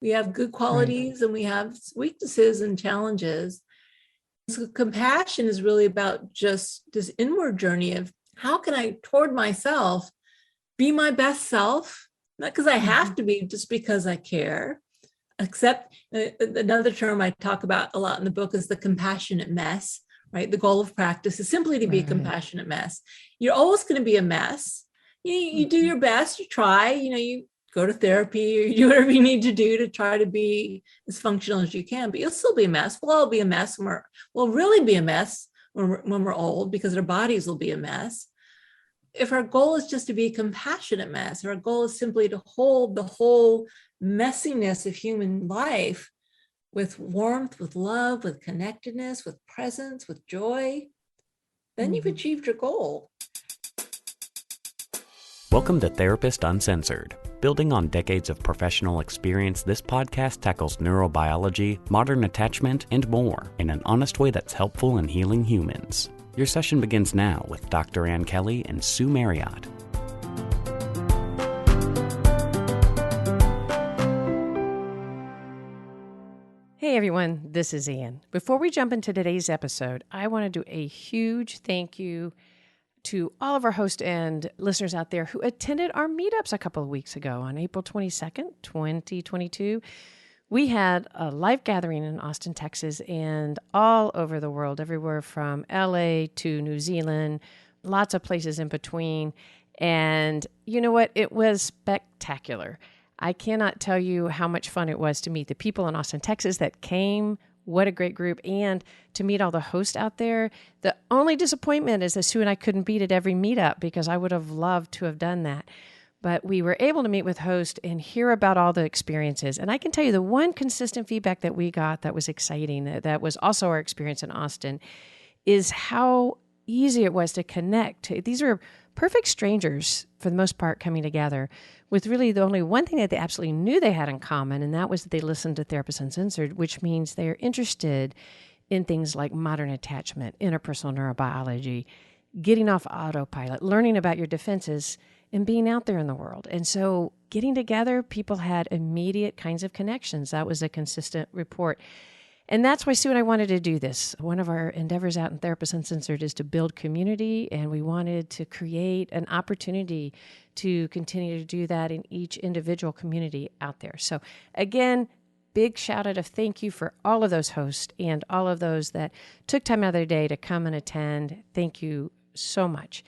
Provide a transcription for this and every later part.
We have good Right. qualities and we have weaknesses and challenges. So compassion is really about just this inward journey of how can I, toward myself, be my best self? Not because I have to be, just because I care. Except another term I talk about a lot in the book is the compassionate mess, right? The goal of practice is simply to be a Right. compassionate mess. You're always going to be a mess. You do your best, you try, you go to therapy or you do whatever you need to do to try to be as functional as you can, but you'll still be a mess. We'll all be a mess. We'll really be a mess when we're old because our bodies will be a mess. If our goal is just to be a compassionate mess, our goal is simply to hold the whole messiness of human life with warmth, with love, with connectedness, with presence, with joy, then you've achieved your goal. Welcome to Therapist Uncensored. Building on decades of professional experience, this podcast tackles neurobiology, modern attachment, and more in an honest way that's helpful in healing humans. Your session begins now with Dr. Ann Kelly and Sue Marriott. Hey everyone, this is Ann. Before we jump into today's episode, I want to do a huge thank you to all of our hosts and listeners out there who attended our meetups a couple of weeks ago on April 22nd, 2022. We had a live gathering in Austin, Texas, and all over the world, everywhere from LA to New Zealand, lots of places in between. And you know what? It was spectacular. I cannot tell you how much fun it was to meet the people in Austin, Texas that came. What a great group. And to meet all the hosts out there. The only disappointment is that Sue and I couldn't be at every meetup because I would have loved to have done that. But we were able to meet with hosts and hear about all the experiences. And I can tell you the one consistent feedback that we got that was exciting, that was also our experience in Austin, is how easy it was to connect. These are perfect strangers, for the most part, coming together with really the only one thing that they absolutely knew they had in common, and that was that they listened to Therapist Uncensored, which means they're interested in things like modern attachment, interpersonal neurobiology, getting off autopilot, learning about your defenses, and being out there in the world. And so getting together, people had immediate kinds of connections. That was a consistent report. And that's why Sue and I wanted to do this. One of our endeavors out in Therapist Uncensored is to build community, and we wanted to create an opportunity to continue to do that in each individual community out there. So again, big shout out of thank you for all of those hosts and all of those that took time out of their day to come and attend. Thank you so much.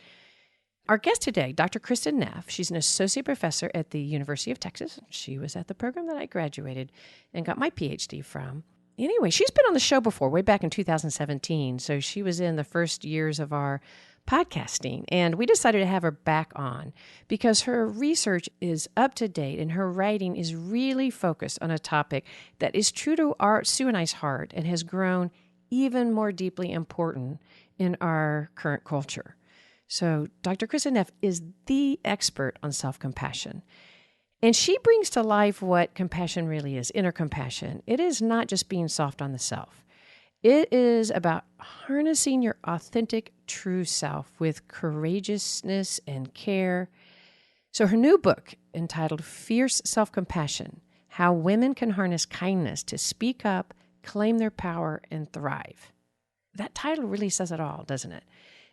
Our guest today, Dr. Kristin Neff, she's an associate professor at the University of Texas. She was at the program that I graduated and got my PhD from. Anyway, she's been on the show before, way back in 2017. So she was in the first years of our podcasting. And we decided to have her back on because her research is up to date and her writing is really focused on a topic that is true to Sue and I's heart and has grown even more deeply important in our current culture. So Dr. Kristin Neff is the expert on self-compassion. And she brings to life what compassion really is, inner compassion. It is not just being soft on the self. It is about harnessing your authentic, true self with courageousness and care. So her new book, entitled Fierce Self-Compassion, How Women Can Harness Kindness to Speak Up, Claim Their Power, and Thrive. That title really says it all, doesn't it?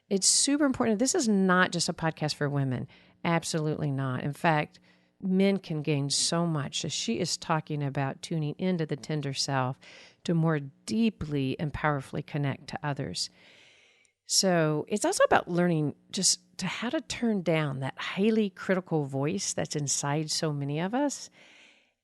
It's super important. This is not just a podcast for women. Absolutely not. In fact, men can gain so much. As she is talking about tuning into the tender self to more deeply and powerfully connect to others. So it's also about learning just to how to turn down that highly critical voice that's inside so many of us,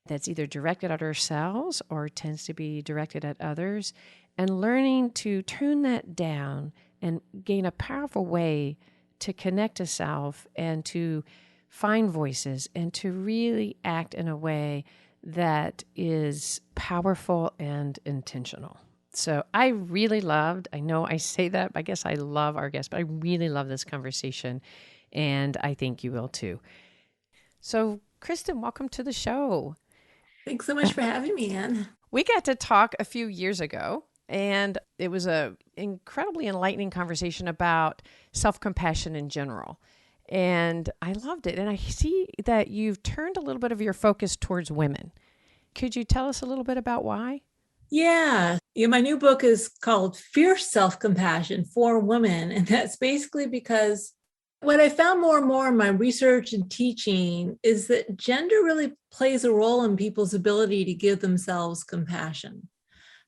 that's either directed at ourselves or tends to be directed at others, and learning to turn that down and gain a powerful way to connect to self and to find voices and to really act in a way that is powerful and intentional. So I really loved, I know I say that, I guess I love our guest, but I really love this conversation, and I think you will too. So Kristin, welcome to the show. Thanks so much for having me, Ann. We got to talk a few years ago, and it was an incredibly enlightening conversation about self-compassion in general. And I loved it. And I see that you've turned a little bit of your focus towards women. Could you tell us a little bit about why? Yeah. My new book is called Fierce Self-Compassion for Women. And that's basically because what I found more and more in my research and teaching is that gender really plays a role in people's ability to give themselves compassion.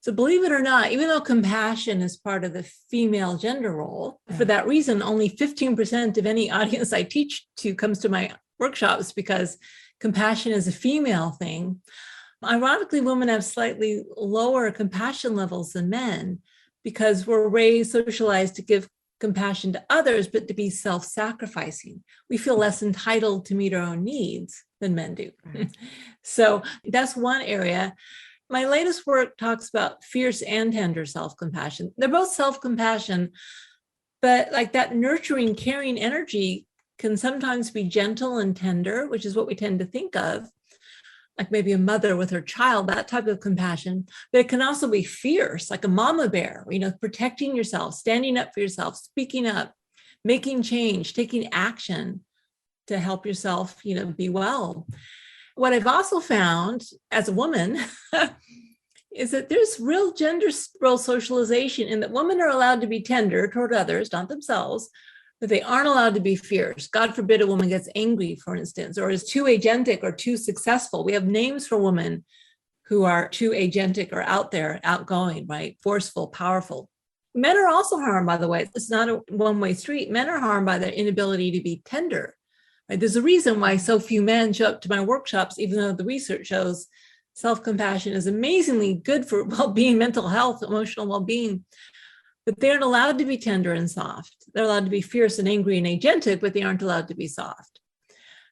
So believe it or not, even though compassion is part of the female gender role, for that reason, only 15% of any audience I teach to comes to my workshops because compassion is a female thing. Ironically, women have slightly lower compassion levels than men because we're raised, socialized to give compassion to others, but to be self-sacrificing. We feel less entitled to meet our own needs than men do. So that's one area. My latest work talks about fierce and tender self-compassion. They're both self-compassion, but like that nurturing, caring energy can sometimes be gentle and tender, which is what we tend to think of, like maybe a mother with her child, that type of compassion. But it can also be fierce, like a mama bear, protecting yourself, standing up for yourself, speaking up, making change, taking action to help yourself, be well. What I've also found as a woman is that there's real gender role socialization in that women are allowed to be tender toward others, not themselves, but they aren't allowed to be fierce. God forbid a woman gets angry, for instance, or is too agentic or too successful. We have names for women who are too agentic or out there, outgoing, right? Forceful, powerful. Men are also harmed, by the way. It's not a one-way street. Men are harmed by their inability to be tender. Right? There's a reason why so few men show up to my workshops, even though the research shows self-compassion is amazingly good for well-being, mental health, emotional well-being. But they aren't allowed to be tender and soft. They're allowed to be fierce and angry and agentic, but they aren't allowed to be soft.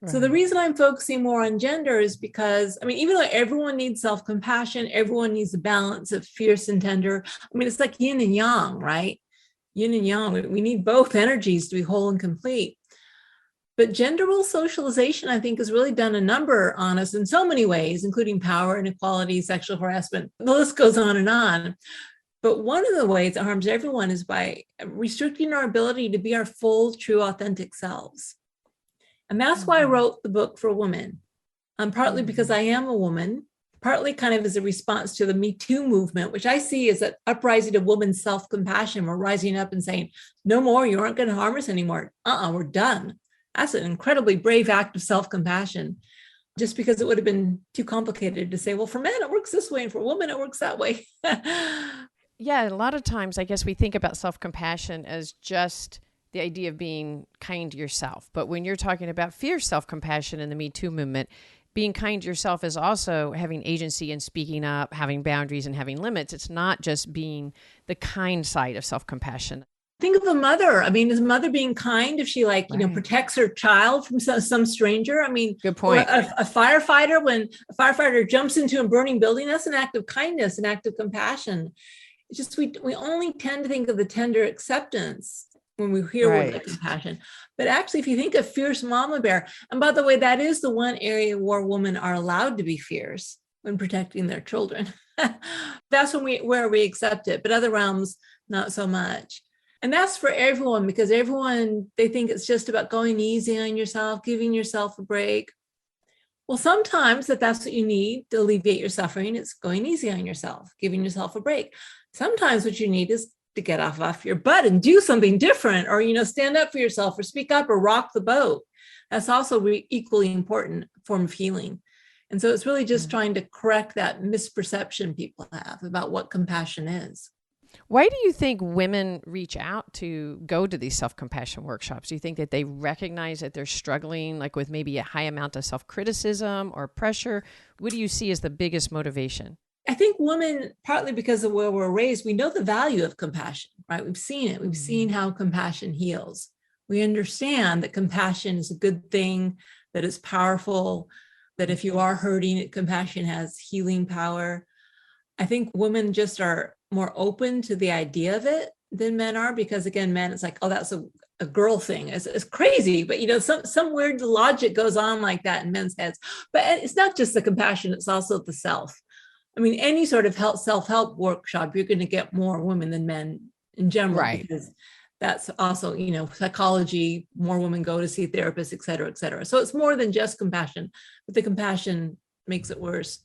Right. So the reason I'm focusing more on gender is because, even though everyone needs self-compassion, everyone needs a balance of fierce and tender. It's like yin and yang, right? Yin and yang. We need both energies to be whole and complete. But gender role socialization, I think, has really done a number on us in so many ways, including power, inequality, sexual harassment. The list goes on and on. But one of the ways it harms everyone is by restricting our ability to be our full, true, authentic selves. And that's why I wrote the book for women. Partly because I am a woman, partly kind of as a response to the Me Too movement, which I see as an uprising of women's self-compassion. We're rising up and saying, no more, you aren't going to harm us anymore. We're done. That's an incredibly brave act of self-compassion, just because it would have been too complicated to say, well, for men, it works this way, and for women, it works that way. Yeah, a lot of times, I guess we think about self-compassion as just the idea of being kind to yourself. But when you're talking about fierce self-compassion in the Me Too movement, being kind to yourself is also having agency and speaking up, having boundaries and having limits. It's not just being the kind side of self-compassion. Think of a mother. Is a mother being kind if she protects her child from some stranger? Good point. A firefighter, when a firefighter jumps into a burning building, that's an act of kindness, an act of compassion. It's just we only tend to think of the tender acceptance when we hear words like compassion. But actually, if you think of fierce mama bear, and by the way, that is the one area where women are allowed to be fierce when protecting their children. That's where we accept it, but other realms, not so much. And that's for everyone, because everyone, they think it's just about going easy on yourself, giving yourself a break. Well, sometimes that's what you need to alleviate your suffering. It's going easy on yourself, giving yourself a break. Sometimes what you need is to get off your butt and do something different, or, stand up for yourself, or speak up, or rock the boat. That's also equally important form of healing. And so it's really just trying to correct that misperception people have about what compassion is. Why do you think women reach out to go to these self-compassion workshops? Do you think that they recognize that they're struggling, like with maybe a high amount of self-criticism or pressure? What do you see as the biggest motivation? I think women, partly because of where we're raised, we know the value of compassion, right? We've seen it. We've seen how compassion heals. We understand that compassion is a good thing, that it's powerful, that if you are hurting, compassion has healing power. I think women just are more open to the idea of it than men are, because again, men, it's like, oh, that's a girl thing. It's crazy, but some weird logic goes on like that in men's heads. But it's not just the compassion, it's also the self. Any sort of self-help workshop, you're going to get more women than men in general, right? Because that's also, psychology, more women go to see therapists, et cetera, et cetera. So it's more than just compassion, but the compassion makes it worse.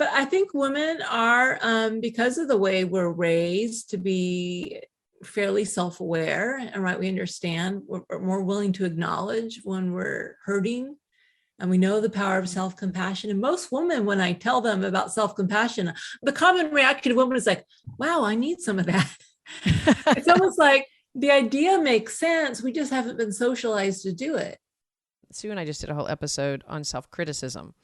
But I think women are, because of the way we're raised to be fairly self-aware, and right, we understand, we're more willing to acknowledge when we're hurting, and we know the power of self-compassion. And most women, when I tell them about self-compassion, the common reaction to women is like, wow, I need some of that. It's almost like the idea makes sense. We just haven't been socialized to do it. Sue and I just did a whole episode on self-criticism.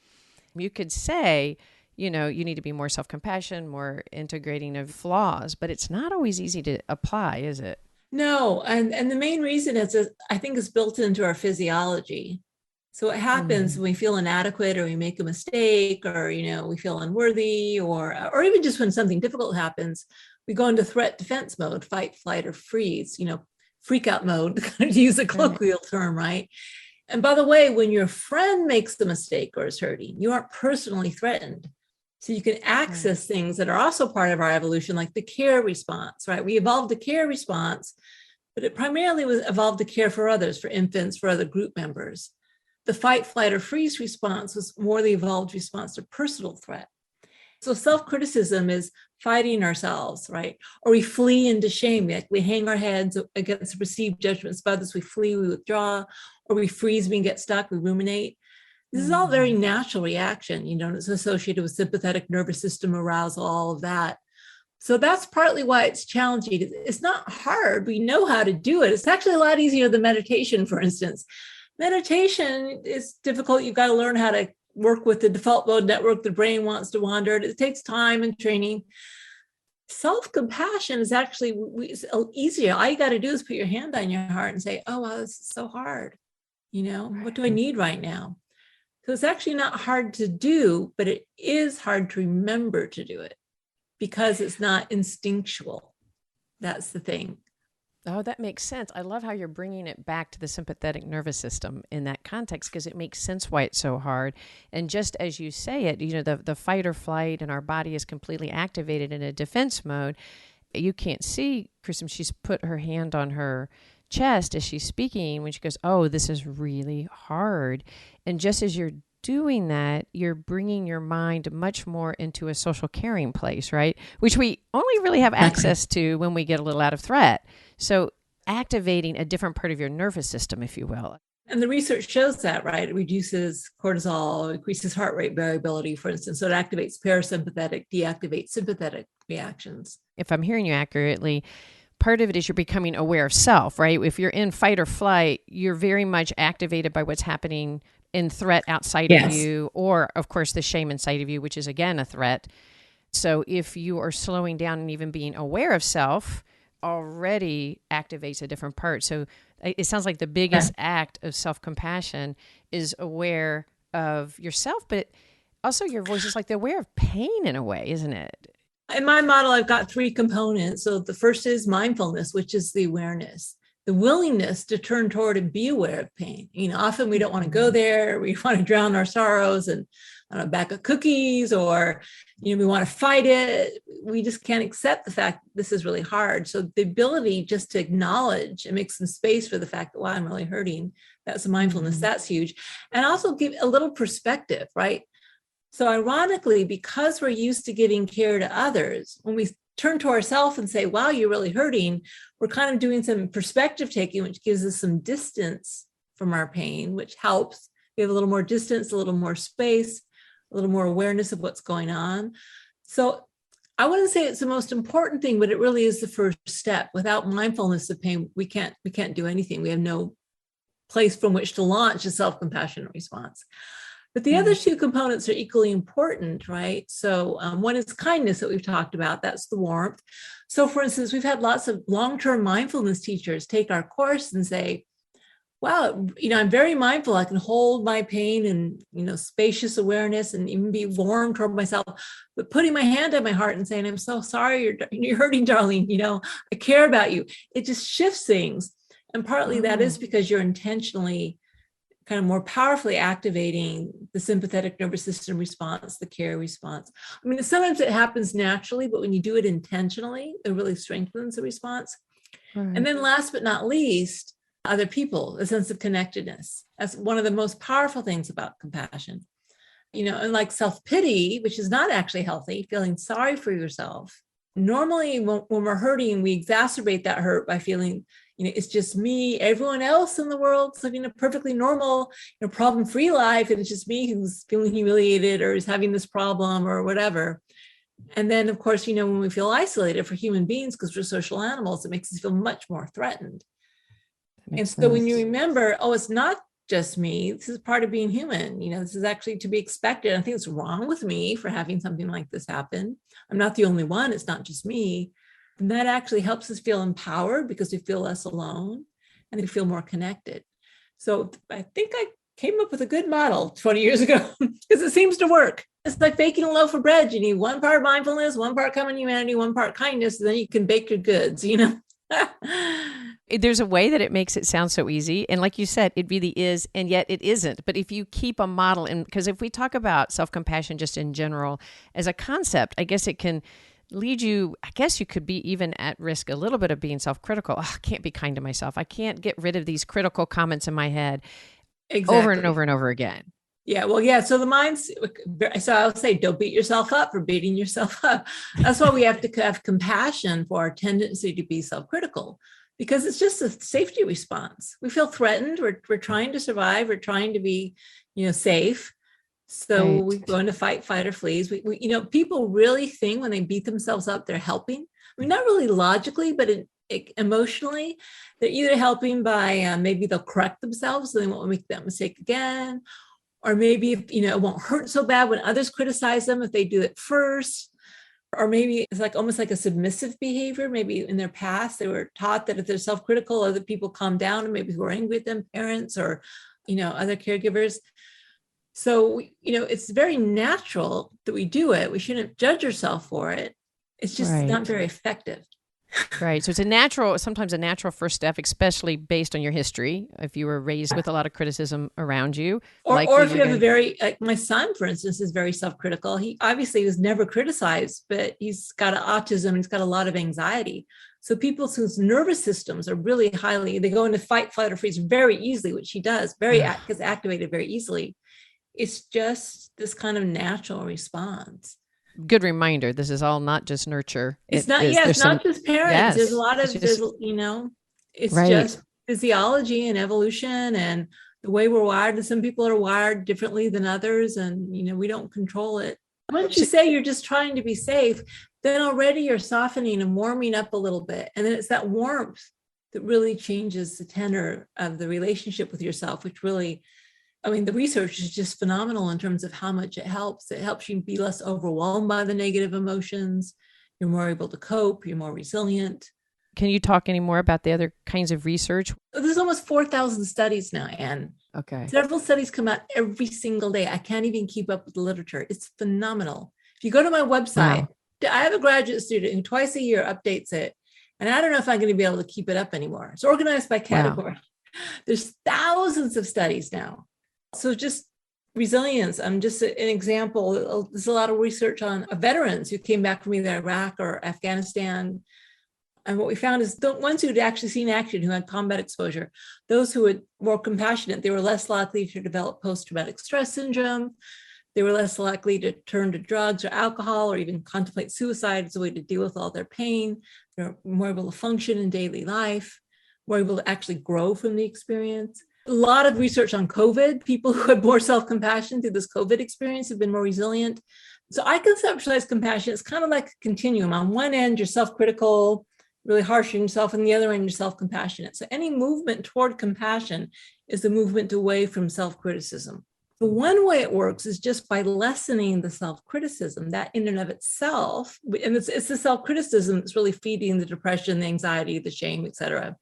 You could say, you need to be more self-compassion, more integrating of flaws, but it's not always easy to apply, is it? No. And the main reason is, I think, is built into our physiology. So what happens when we feel inadequate, or we make a mistake, or, we feel unworthy, or even just when something difficult happens, we go into threat defense mode, fight, flight, or freeze, freak out mode, to use a colloquial term, right? And by the way, when your friend makes the mistake or is hurting, you aren't personally threatened. So you can access things that are also part of our evolution, like the care response, right? We evolved the care response, but it primarily was evolved to care for others, for infants, for other group members. The fight, flight, or freeze response was more the evolved response to personal threat. So self-criticism is fighting ourselves, right? Or we flee into shame. Like we hang our heads against perceived judgments of others. We flee, we withdraw, or we freeze, we get stuck, we ruminate. This is all very natural reaction, it's associated with sympathetic nervous system arousal, all of that. So that's partly why it's challenging. It's not hard. We know how to do it. It's actually a lot easier than meditation, for instance. Meditation is difficult. You've got to learn how to work with the default mode network. The brain wants to wander. It takes time and training. Self-compassion is actually easier. All you got to do is put your hand on your heart and say, oh, wow, this is so hard. What do I need right now? So it's actually not hard to do, but it is hard to remember to do it because it's not instinctual. That's the thing. Oh, that makes sense. I love how you're bringing it back to the sympathetic nervous system in that context, because it makes sense why it's so hard. And just as you say it, the fight or flight, and our body is completely activated in a defense mode. You can't see, Kristin, she's put her hand on her chest as she's speaking when she goes, oh, this is really hard. And just as you're doing that, you're bringing your mind much more into a social caring place, right? Which we only really have access to when we get a little out of threat. So activating a different part of your nervous system, if you will. And the research shows that, right? It reduces cortisol, increases heart rate variability, for instance. So it activates parasympathetic, deactivates sympathetic reactions. If I'm hearing you accurately, part of it is you're becoming aware of self, right? If you're in fight or flight, you're very much activated by what's happening in threat outside of you, or of course the shame inside of you, which is again a threat. So if you are slowing down and even being aware of self, already activates a different part. So it sounds like the biggest act of self-compassion is aware of yourself, but also your voice is like the aware of pain in a way, isn't it? In my model, I've got 3 components. So the first is mindfulness, which is the awareness, the willingness to turn toward and be aware of pain. Often we don't want to go there. We want to drown our sorrows and on a bag of cookies, or, we want to fight it. We just can't accept the fact this is really hard. So the ability just to acknowledge and make some space for the fact that, wow, I'm really hurting. That's mindfulness. That's huge. And also give a little perspective, right? So ironically, because we're used to giving care to others, when we turn to ourselves and say, wow, you're really hurting, we're kind of doing some perspective taking, which gives us some distance from our pain, which helps. We have a little more distance, a little more space, a little more awareness of what's going on. So I wouldn't say it's the most important thing, but it really is the first step. Without mindfulness of pain, we can't do anything. We have no place from which to launch a self-compassionate response. But the other 2 components are equally important, right? So one is kindness that we've talked about. That's the warmth. So for instance, we've had lots of long-term mindfulness teachers take our course and say, wow, I'm very mindful. I can hold my pain and, spacious awareness and even be warm toward myself, but putting my hand on my heart and saying, I'm so sorry, you're hurting, darling. I care about you. It just shifts things. And partly that is because you're intentionally kind of more powerfully activating the sympathetic nervous system response, the care response. I mean, sometimes it happens naturally, but when you do it intentionally, it really strengthens the response. Right. And then last but not least, other people, a sense of connectedness. That's one of the most powerful things about compassion. And like self-pity, which is not actually healthy, feeling sorry for yourself. Normally when we're hurting, we exacerbate that hurt by feeling, it's just me, everyone else in the world's living a perfectly normal, problem-free life. And it's just me who's feeling humiliated or is having this problem or whatever. And then, of course, when we feel isolated, for human beings, because we're social animals, it makes us feel much more threatened. And so when you remember, it's not just me, this is part of being human, this is actually to be expected. I think it's wrong with me for having something like this happen. I'm not the only one. It's not just me. And that actually helps us feel empowered because we feel less alone and we feel more connected. So I think I came up with a good model 20 years ago because it seems to work. It's like baking a loaf of bread. You need one part mindfulness, one part common humanity, one part kindness, and then you can bake your goods, There's a way that it makes it sound so easy. And like you said, it really is, and yet it isn't. But if you keep a model, and because if we talk about self-compassion just in general as a concept, I guess it can lead you, I guess you could be even at risk a little bit of being self-critical. I can't be kind to myself. I can't get rid of these critical comments in my head over and over and over again. Yeah, well, yeah. So the mind's, so I'll say, don't beat yourself up for beating yourself up. That's why we have to have compassion for our tendency to be self-critical, because it's just a safety response. We feel threatened. We're trying to survive. We're trying to be, safe. So we go into fight, flight, or freeze. We people really think when they beat themselves up, they're helping. I mean, not really logically, but emotionally, they're either helping by maybe they'll correct themselves so they won't make that mistake again. Or maybe, it won't hurt so bad when others criticize them if they do it first. Or maybe it's like almost like a submissive behavior. Maybe in their past, they were taught that if they're self-critical, other people calm down and maybe who are angry with them, parents or, other caregivers. So, it's very natural that we do it. We shouldn't judge ourselves for it. It's just not very effective. Right. So it's sometimes a natural first step, especially based on your history. If you were raised with a lot of criticism around you. Or if you have like my son, for instance, is very self-critical. He obviously was never criticized, but he's got autism. He's got a lot of anxiety. So people whose nervous systems are really they go into fight, flight, or freeze very easily, which he does, gets activated very easily. It's just this kind of natural response. Good reminder. This is all not just nurture. It's not just parents. Yes, there's a lot of, it's just physiology and evolution and the way we're wired. And some people are wired differently than others. And, we don't control it. Once you say you're just trying to be safe, then already you're softening and warming up a little bit. And then it's that warmth that really changes the tenor of the relationship with yourself, which really, the research is just phenomenal in terms of how much it helps. It helps you be less overwhelmed by the negative emotions. You're more able to cope. You're more resilient. Can you talk any more about the other kinds of research? There's almost 4,000 studies now, Anne. Okay. Several studies come out every single day. I can't even keep up with the literature. It's phenomenal. If you go to my website, I have a graduate student who twice a year updates it. And I don't know if I'm going to be able to keep it up anymore. It's organized by category. Wow. There's thousands of studies now. So just resilience. I'm just an example. There's a lot of research on veterans who came back from either Iraq or Afghanistan. And what we found is the ones who had actually seen action, who had combat exposure, those who were more compassionate, they were less likely to develop post-traumatic stress syndrome. They were less likely to turn to drugs or alcohol or even contemplate suicide as a way to deal with all their pain. They're more able to function in daily life, more able to actually grow from the experience. A lot of research on COVID. People who had more self-compassion through this COVID experience have been more resilient. So I conceptualize compassion. It's kind of like a continuum. On one end, you're self-critical, really harsh on yourself, and the other end, you're self-compassionate. So any movement toward compassion is a movement away from self-criticism. The one way it works is just by lessening the self-criticism, that in and of itself, and it's the self-criticism that's really feeding the depression, the anxiety, the shame, et cetera.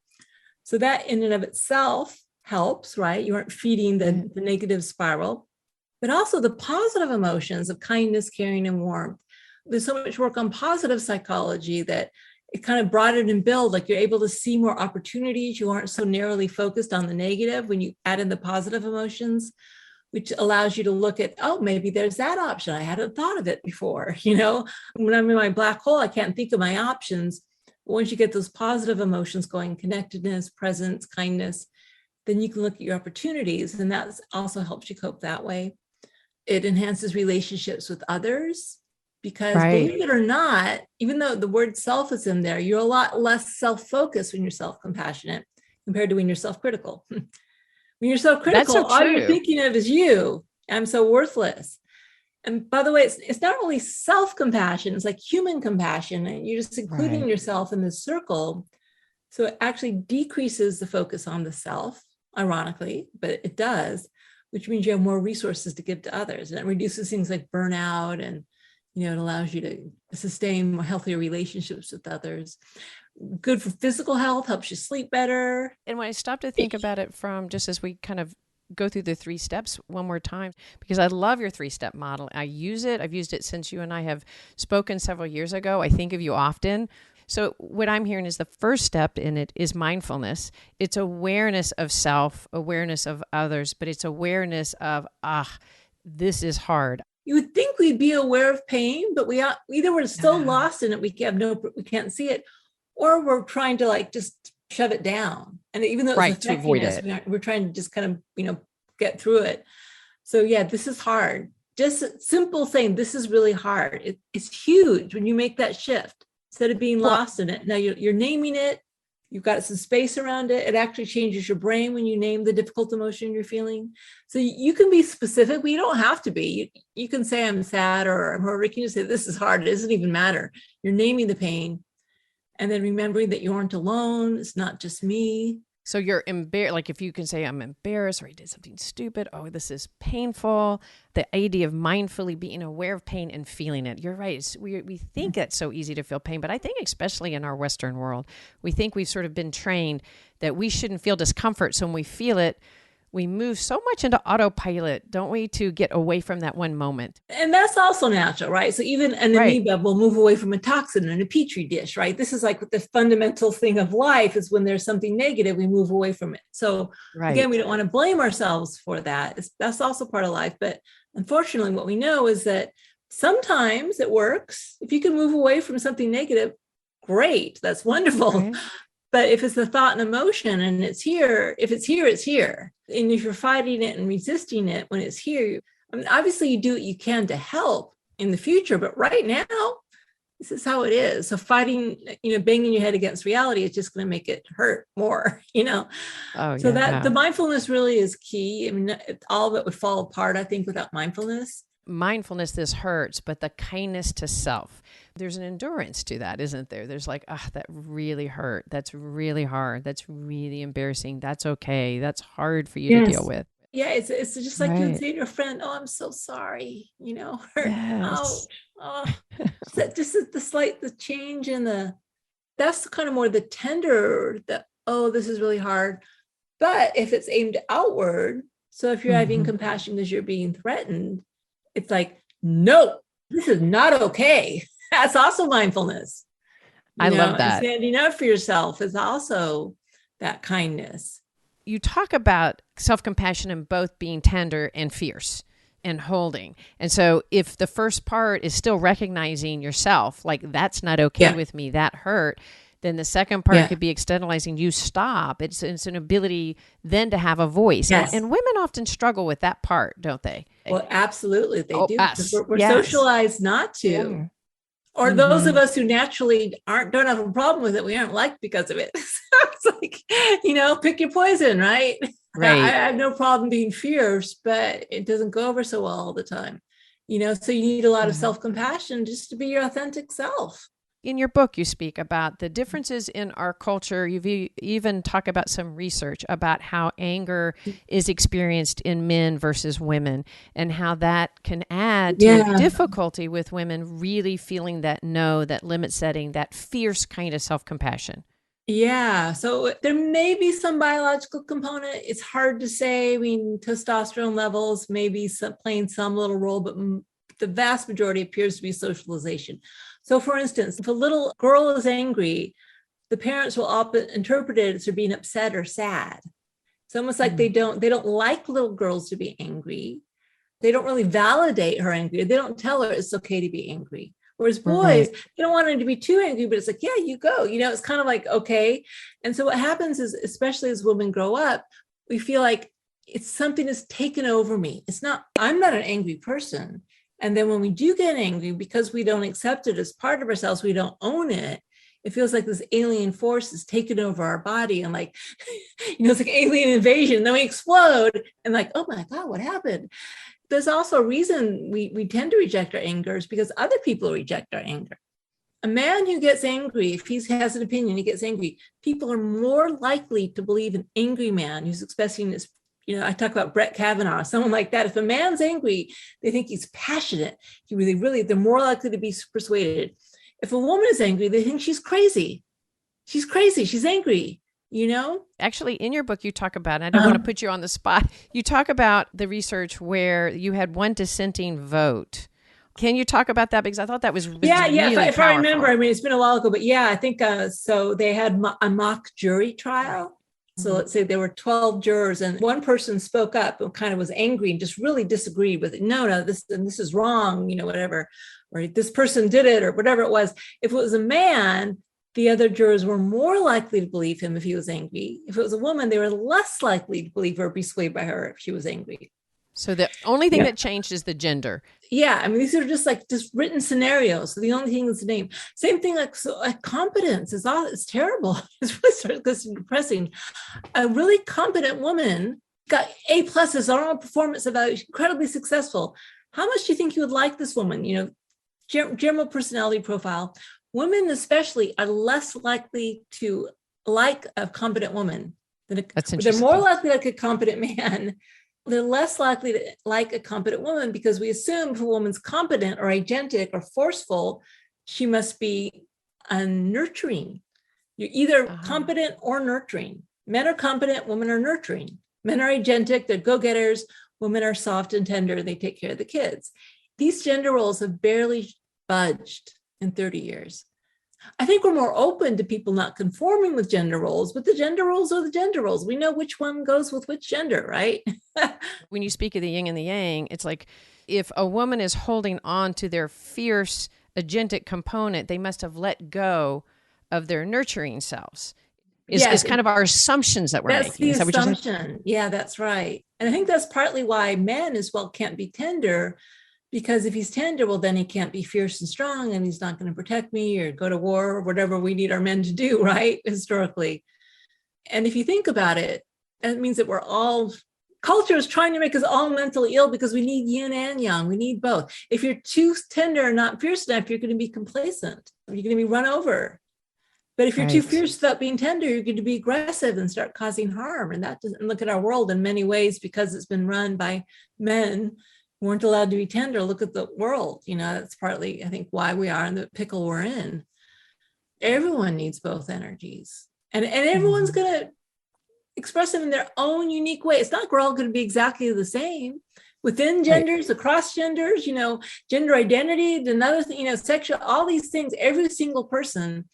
So that in and of itself helps, right? You aren't feeding the negative spiral, but also the positive emotions of kindness, caring, and warmth. There's so much work on positive psychology that it kind of broaden and build, like you're able to see more opportunities. You aren't so narrowly focused on the negative when you add in the positive emotions, which allows you to look at, maybe there's that option. I hadn't thought of it before. When I'm in my black hole, I can't think of my options. But once you get those positive emotions going, connectedness, presence, kindness, then you can look at your opportunities, and that also helps you cope that way. It enhances relationships with others because Right. believe it or not, even though the word self is in there, you're a lot less self-focused when you're self-compassionate compared to when you're self-critical. When you're That's self-critical, so all you're true. thinking of is you. I'm so worthless. And by the way, it's not really self-compassion, it's like human compassion. And you're just including Right. yourself in this circle. So it actually decreases the focus on the self, ironically, but it does, which means you have more resources to give to others. And it reduces things like burnout, and it allows you to sustain more healthier relationships with others. Good for physical health, helps you sleep better. And when I stop to think about it from just as we kind of go through the 3 steps one more time, because I love your 3-step model. I use it. I've used it since you and I have spoken several years ago. I think of you often. So what I'm hearing is the first step in it is mindfulness. It's awareness of self, awareness of others, but it's awareness of, this is hard. You would think we'd be aware of pain, but either we're so lost in it, we can't see it, or we're trying to like just shove it down. And even though it's to avoid affecting us, it. we're trying to just kind of, get through it. So yeah, this is hard. Just simple saying, this is really hard. It's huge when you make that shift. Instead of being lost in it, now you're naming it. You've got some space around it. It actually changes your brain when you name the difficult emotion you're feeling. So you can be specific, but you don't have to be. You can say I'm sad or I'm hurt. You can just say this is hard. It doesn't even matter. You're naming the pain, and then remembering that you aren't alone. It's not just me. So you're embarrassed, like if you can say, I'm embarrassed or I did something stupid. Oh, this is painful. The idea of mindfully being aware of pain and feeling it. You're right. We think it's so easy to feel pain, but I think especially in our Western world, we think we've sort of been trained that we shouldn't feel discomfort. So when we feel it, we move so much into autopilot, don't we, to get away from that one moment. And that's also natural, right? So even an amoeba will move away from a toxin in a petri dish, right? This is like the fundamental thing of life is when there's something negative, we move away from it. So again, we don't want to blame ourselves for that. That's also part of life. But unfortunately, what we know is that sometimes it works. If you can move away from something negative, great. That's wonderful. Right. But if it's the thought and emotion and it's here, if it's here, it's here. And if you're fighting it and resisting it when it's here, obviously you do what you can to help in the future, but right now, this is how it is. So fighting, banging your head against reality is just going to make it hurt more, So that the mindfulness really is key. All of it would fall apart, I think, without mindfulness. Mindfulness, this hurts, but the kindness to self. There's an endurance to that, isn't there? There's like, that really hurt. That's really hard. That's really embarrassing. That's okay. That's hard for you to deal with. Yeah, it's just like you would say to a friend, oh, I'm so sorry, hurt, ouch. Oh, just the change in that's kind of more the tender, this is really hard. But if it's aimed outward, so if you're having compassion because you're being threatened, it's like, no, this is not okay. That's also mindfulness. I love that. Standing up for yourself is also that kindness. You talk about self-compassion and both being tender and fierce and holding. And so if the first part is still recognizing yourself, like that's not okay with me, that hurt, then the second part could be externalizing, you stop. It's an ability then to have a voice. Yes. And women often struggle with that part, don't they? Well, absolutely. They do. We're socialized not to. Yeah. Or those of us who naturally don't have a problem with it, we aren't liked because of it. So it's like, pick your poison, right? Right. I have no problem being fierce, but it doesn't go over so well all the time. So you need a lot of self-compassion just to be your authentic self. In your book, you speak about the differences in our culture. You've even talked about some research about how anger is experienced in men versus women and how that can add to difficulty with women really feeling that that limit setting, that fierce kind of self-compassion. Yeah. So there may be some biological component. It's hard to say. Testosterone levels may be playing some little role, but the vast majority appears to be socialization. So for instance, if a little girl is angry, the parents will often interpret it as her being upset or sad. It's almost like they don't like little girls to be angry. They don't really validate her anger. They don't tell her it's okay to be angry. Whereas boys, they don't want her to be too angry, but it's like, yeah, you go. It's kind of like, okay. And so what happens is, especially as women grow up, we feel like it's something that's taken over me. I'm not an angry person. And then when we do get angry, because we don't accept it as part of ourselves, we don't own it. It feels like this alien force is taking over our body and like, it's like alien invasion. Then we explode and like, oh my God, what happened? There's also a reason we tend to reject our anger is because other people reject our anger. A man who gets angry, if he has an opinion, he gets angry, people are more likely to believe an angry man who's expressing this. I talk about Brett Kavanaugh, someone like that. If a man's angry, they think he's passionate. They're more likely to be persuaded. If a woman is angry, they think she's crazy. She's crazy. She's angry, Actually, in your book, you talk about, and I don't want to put you on the spot, you talk about the research where you had one dissenting vote. Can you talk about that? Because I thought that was really if I remember, it's been a while ago, but I think so they had a mock jury trial. So let's say there were 12 jurors and one person spoke up and kind of was angry and just really disagreed with it. No, this is wrong, whatever, or this person did it or whatever it was. If it was a man, the other jurors were more likely to believe him if he was angry. If it was a woman, they were less likely to believe her or be swayed by her if she was angry. So the only thing that changed is the gender. Yeah, these are just written scenarios. So the only thing is the name. Same thing like competence is terrible. It's really depressing. A really competent woman got A+ on all performance evaluation, incredibly successful. How much do you think you would like this woman? General personality profile. Women especially are less likely to like a competent woman than they're more likely to like a competent man. They're less likely to like a competent woman because we assume if a woman's competent or agentic or forceful, she must be nurturing. You're either competent or nurturing. Men are competent, women are nurturing. Men are agentic, they're go-getters. Women are soft and tender, they take care of the kids. These gender roles have barely budged in 30 years. I think we're more open to people not conforming with gender roles, but the gender roles are the gender roles. We know which one goes with which gender, right? When you speak of the yin and the yang, it's like if a woman is holding on to their fierce agentic component, they must have let go of their nurturing selves. Is kind of our assumptions that we're making. That's the assumption. Yeah, that's right. And I think that's partly why men as well can't be tender. Because if he's tender, well, then he can't be fierce and strong and he's not going to protect me or go to war or whatever we need our men to do, right? Historically. And if you think about it, that means that culture is trying to make us all mentally ill because we need yin and yang. We need both. If you're too tender and not fierce enough, you're going to be complacent. You're going to be run over. But if you're too fierce without being tender, you're going to be aggressive and start causing harm. And that doesn't look at our world in many ways because it's been run by men weren't allowed to be tender. Look at the world. That's partly, I think, why we are in the pickle we're in. Everyone needs both energies. And everyone's going to express them in their own unique way. It's not we're all going to be exactly the same. Within genders, across genders, gender identity, another thing, sexual, all these things, every single person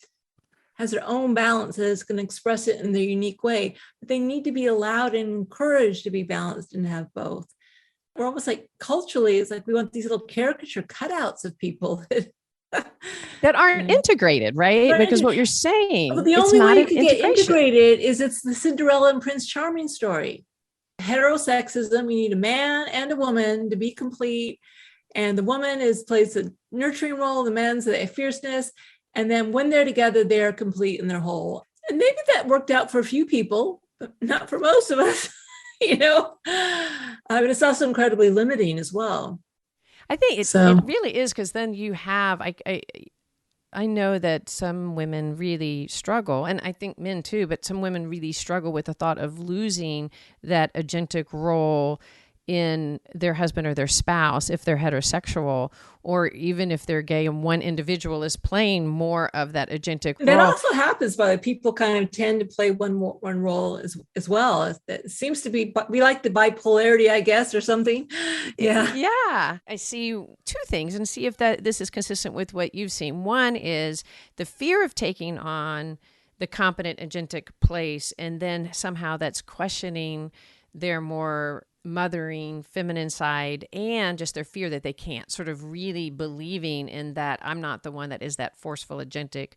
has their own balance that is going to express it in their unique way. But they need to be allowed and encouraged to be balanced and have both. We're almost like culturally, it's like we want these little caricature cutouts of people that aren't integrated, right? Because what you're saying, but the only way you can get integrated is it's the Cinderella and Prince Charming story. Heterosexism, you need a man and a woman to be complete. And the woman plays the nurturing role, the man's the fierceness. And then when they're together, they're complete and they're whole. And maybe that worked out for a few people, but not for most of us. But it's also incredibly limiting as well. I think it really is, because then you have, I know that some women really struggle, and I think men too, but some women really struggle with the thought of losing that agentic role in their husband or their spouse if they're heterosexual, or even if they're gay and one individual is playing more of that agentic role. That also happens, by people kind of tend to play one role as well. It seems to be, we like the bipolarity, I guess, or something. Yeah. Yeah. I see two things and see if this is consistent with what you've seen. One is the fear of taking on the competent agentic place, and then somehow that's questioning their more mothering feminine side, and just their fear that they can't, sort of really believing in that I'm not the one that is that forceful agentic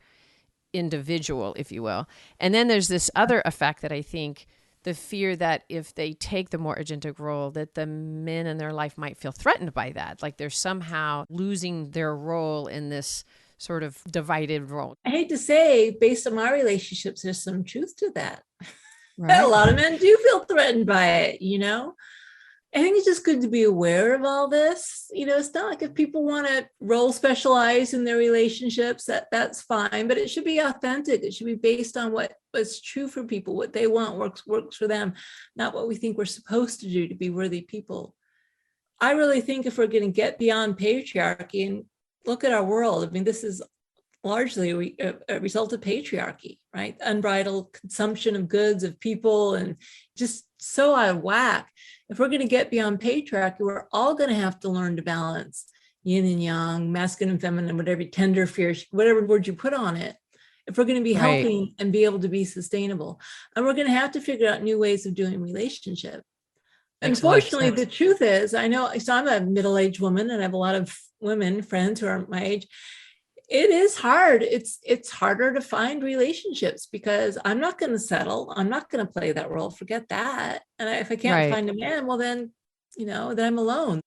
individual, if you will. And then there's this other effect that I think the fear that if they take the more agentic role, that the men in their life might feel threatened by that. Like they're somehow losing their role in this sort of divided role. I hate to say, based on my relationships, there's some truth to that. Right. A lot of men do feel threatened by it, you know? I think it's just good to be aware of all this. You know, it's not like if people want to role specialize in their relationships, that's fine, but it should be authentic. It should be based on what's true for people, what they want works for them, not what we think we're supposed to do to be worthy people. I really think if we're going to get beyond patriarchy and look at our world, I mean, this is largely a result of patriarchy, right? Unbridled consumption of goods, of people, and just so out of whack. If we're going to get beyond patriarchy, we're all going to have to learn to balance yin and yang, masculine and feminine, whatever, tender, fierce, whatever word you put on it. If we're going to be healthy and be able to be sustainable, and we're going to have to figure out new ways of doing relationship. Unfortunately, the truth is, I know, so I'm a middle-aged woman and I have a lot of women friends who are my age. It is hard. It's harder to find relationships because I'm not going to settle. I'm not going to play that role. Forget that. And if I can't find a man, well, then, you know, then I'm alone.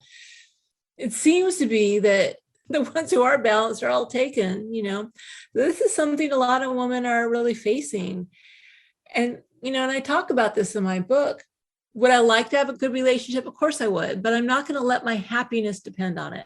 It seems to be that the ones who are balanced are all taken, you know. This is something a lot of women are really facing. And, you know, and I talk about this in my book. Would I like to have a good relationship? Of course I would, but I'm not going to let my happiness depend on it.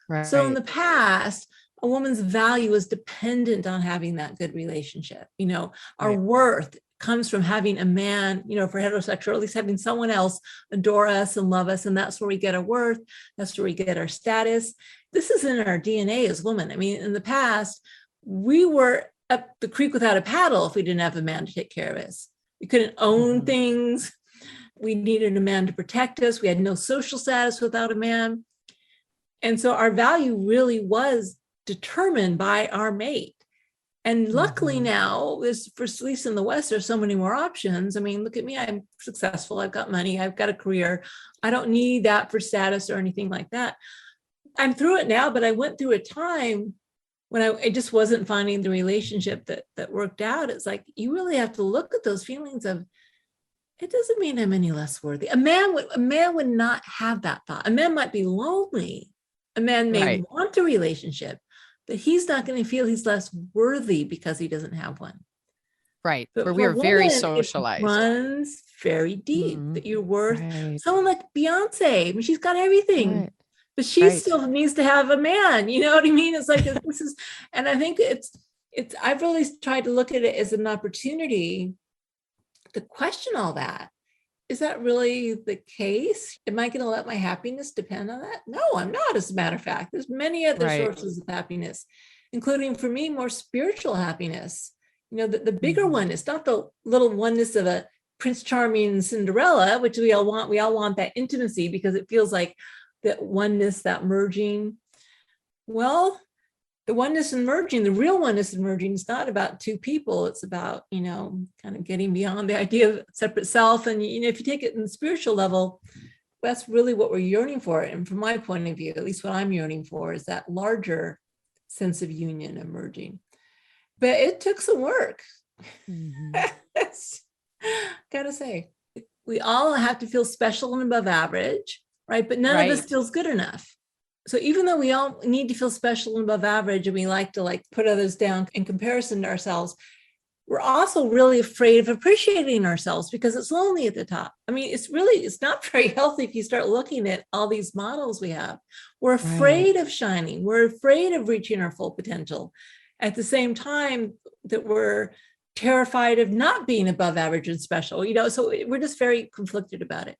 Right. So in the past, a woman's value is dependent on having that good relationship. You know, our worth comes from having a man, you know, if we're heterosexual, at least having someone else adore us and love us. And that's where we get our worth. That's where we get our status. This is in our DNA as women. I mean, in the past, we were up the creek without a paddle if we didn't have a man to take care of us. We couldn't own things. We needed a man to protect us. We had no social status without a man. And so our value really was determined by our mate. And luckily now, at least in the West, there's so many more options. I mean, look at me, I'm successful. I've got money. I've got a career. I don't need that for status or anything like that. I'm through it now, but I went through a time when I just wasn't finding the relationship that worked out. It's like, you really have to look at those feelings of, it doesn't mean I'm any less worthy. A man would not have that thought. A man might be lonely. A man may want a relationship, but he's not going to feel he's less worthy because he doesn't have one. Right. But where we are very socialized. It runs very deep that you're worth. Someone like Beyonce, I mean, she's got everything, but she still needs to have a man. You know what I mean? It's like, this is, and I think I've really tried to look at it as an opportunity to question all that. Is that really the case? Am I going to let my happiness depend on that? No, I'm not, as a matter of fact. There's many other sources of happiness, including for me, more spiritual happiness. You know, the bigger oneness, not the little oneness of a Prince Charming Cinderella, which we all want. We all want that intimacy because it feels like that oneness, that merging. Well, the oneness and merging, the real oneness and merging is not about two people. It's about, you know, kind of getting beyond the idea of separate self. And, you know, if you take it in the spiritual level, that's really what we're yearning for. And from my point of view, at least what I'm yearning for is that larger sense of union and merging. But it took some work. Gotta say, we all have to feel special and above average, right? But none of us feels good enough. So even though we all need to feel special and above average, and we like to put others down in comparison to ourselves, we're also really afraid of appreciating ourselves because it's lonely at the top. I mean, it's not very healthy if you start looking at all these models we have. We're afraid of shining. We're afraid of reaching our full potential. At the same time that we're terrified of not being above average and special, you know, so we're just very conflicted about it.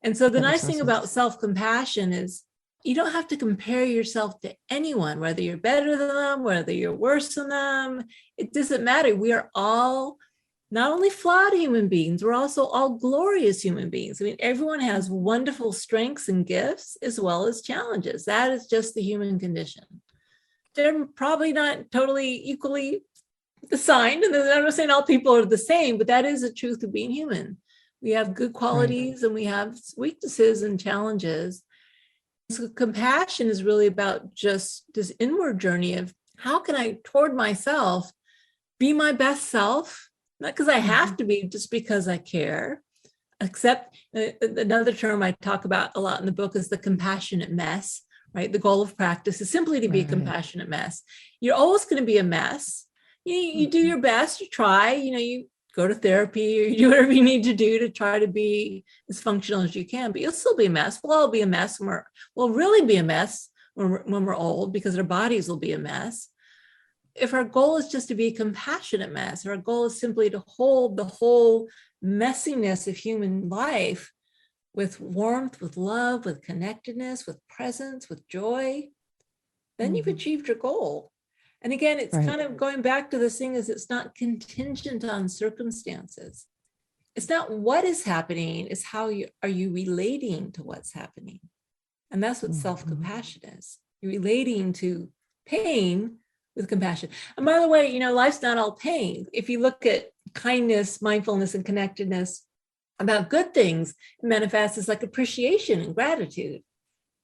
And so the nice thing about self-compassion is you don't have to compare yourself to anyone, whether you're better than them, whether you're worse than them. It doesn't matter. We are all not only flawed human beings, we're also all glorious human beings. I mean, everyone has wonderful strengths and gifts as well as challenges. That is just the human condition. They're probably not totally equally assigned. And I'm not saying all people are the same, but that is the truth of being human. We have good qualities and we have weaknesses and challenges. So compassion is really about just this inward journey of how can I, toward myself, be my best self not because I have to be, just because I care. Except another term I talk about a lot in the book is the compassionate mess, right? The goal of practice is simply to be a compassionate mess. You're always going to be a mess. You do your best, you try, you go to therapy or you do whatever you need to do to try to be as functional as you can, but you'll still be a mess. We'll all be a mess. We'll really be a mess when we're old, because our bodies will be a mess. If our goal is just to be a compassionate mess, or our goal is simply to hold the whole messiness of human life with warmth, with love, with connectedness, with presence, with joy, then you've achieved your goal. And again, it's kind of going back to this thing is it's not contingent on circumstances. It's not what is happening, it's how are you relating to what's happening. And that's what self-compassion is. You're relating to pain with compassion. And by the way, life's not all pain. If you look at kindness, mindfulness, and connectedness about good things, it manifests as like appreciation and gratitude.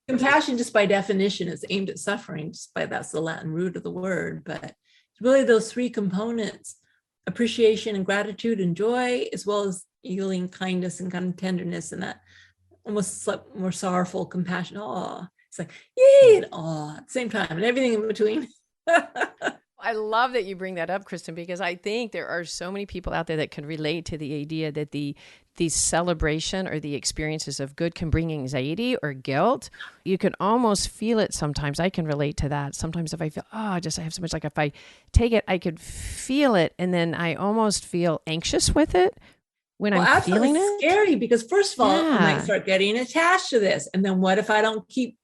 Compassion, just by definition, is aimed at suffering, that's the Latin root of the word. But it's really those three components: appreciation and gratitude and joy, as well as healing, kindness, and kind of tenderness, and that almost like more sorrowful compassion. Oh, it's like yay and awe at the same time, and everything in between. I love that you bring that up, Kristin, because I think there are so many people out there that can relate to the idea that the celebration or the experiences of good can bring anxiety or guilt. You can almost feel it sometimes. I can relate to that. Sometimes if I feel, I have so much, like if I take it, I could feel it. And then I almost feel anxious with it when I'm feeling it. It's scary because first of all, I might start getting attached to this. And then what if I don't keep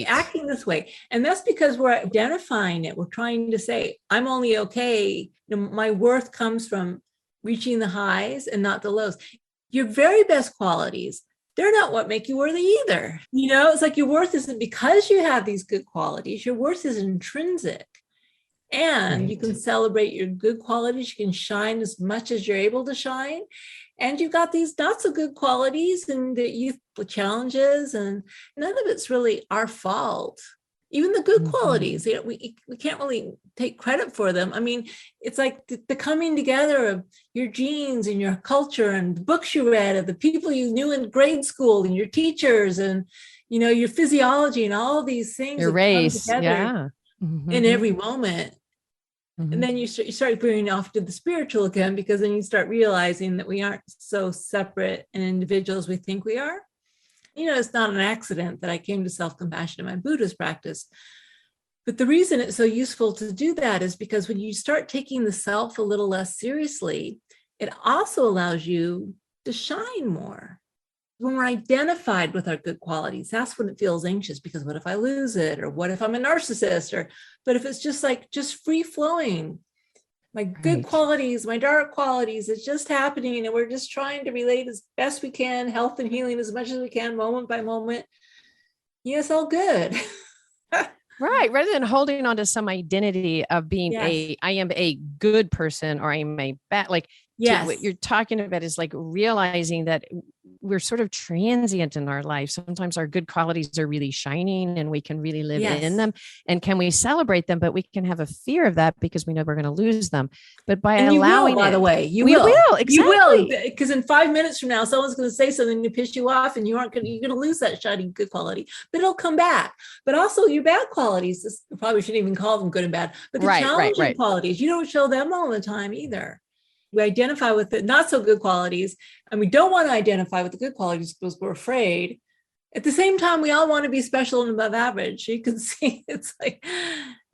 acting this way? And that's because we're identifying it. We're trying to say, I'm only okay. My worth comes from reaching the highs and not the lows. Your very best qualities, they're not what make you worthy either. It's like your worth isn't because you have these good qualities. Your worth is intrinsic. And you can celebrate your good qualities. You can shine as much as you're able to shine. And you've got these not so good qualities and the youthful challenges, and none of it's really our fault. Even the good qualities, we can't really take credit for them. I mean, it's like the coming together of your genes and your culture and the books you read, and the people you knew in grade school, and your teachers, and your physiology, and all these things. Your race, in every moment. And then you start veering off to the spiritual again, because then you start realizing that we aren't so separate and individual as we think we are. It's not an accident that I came to self-compassion in my Buddhist practice. But the reason it's so useful to do that is because when you start taking the self a little less seriously, it also allows you to shine more. When we're identified with our good qualities, that's when it feels anxious, because what if I lose it? Or what if I'm a narcissist? But if it's just free flowing, my good qualities, my dark qualities, it's just happening. And we're just trying to relate as best we can, health and healing as much as we can, moment by moment. It's all good. Right. Rather than holding on to some identity of being I am a good person, or I am a bad, what you're talking about is like realizing that we're sort of transient in our life. Sometimes our good qualities are really shining and we can really live in them. And can we celebrate them? But we can have a fear of that because we know we're going to lose them. But by allowing by the way, you will. Exactly. You will, because in 5 minutes from now, someone's going to say something to piss you off, and you're going to lose that shining good quality, but it'll come back. But also your bad qualities, you probably shouldn't even call them good and bad, but the challenging qualities, you don't show them all the time either. We identify with the not so good qualities, and we don't want to identify with the good qualities because we're afraid. At the same time, we all want to be special and above average. You can see it's like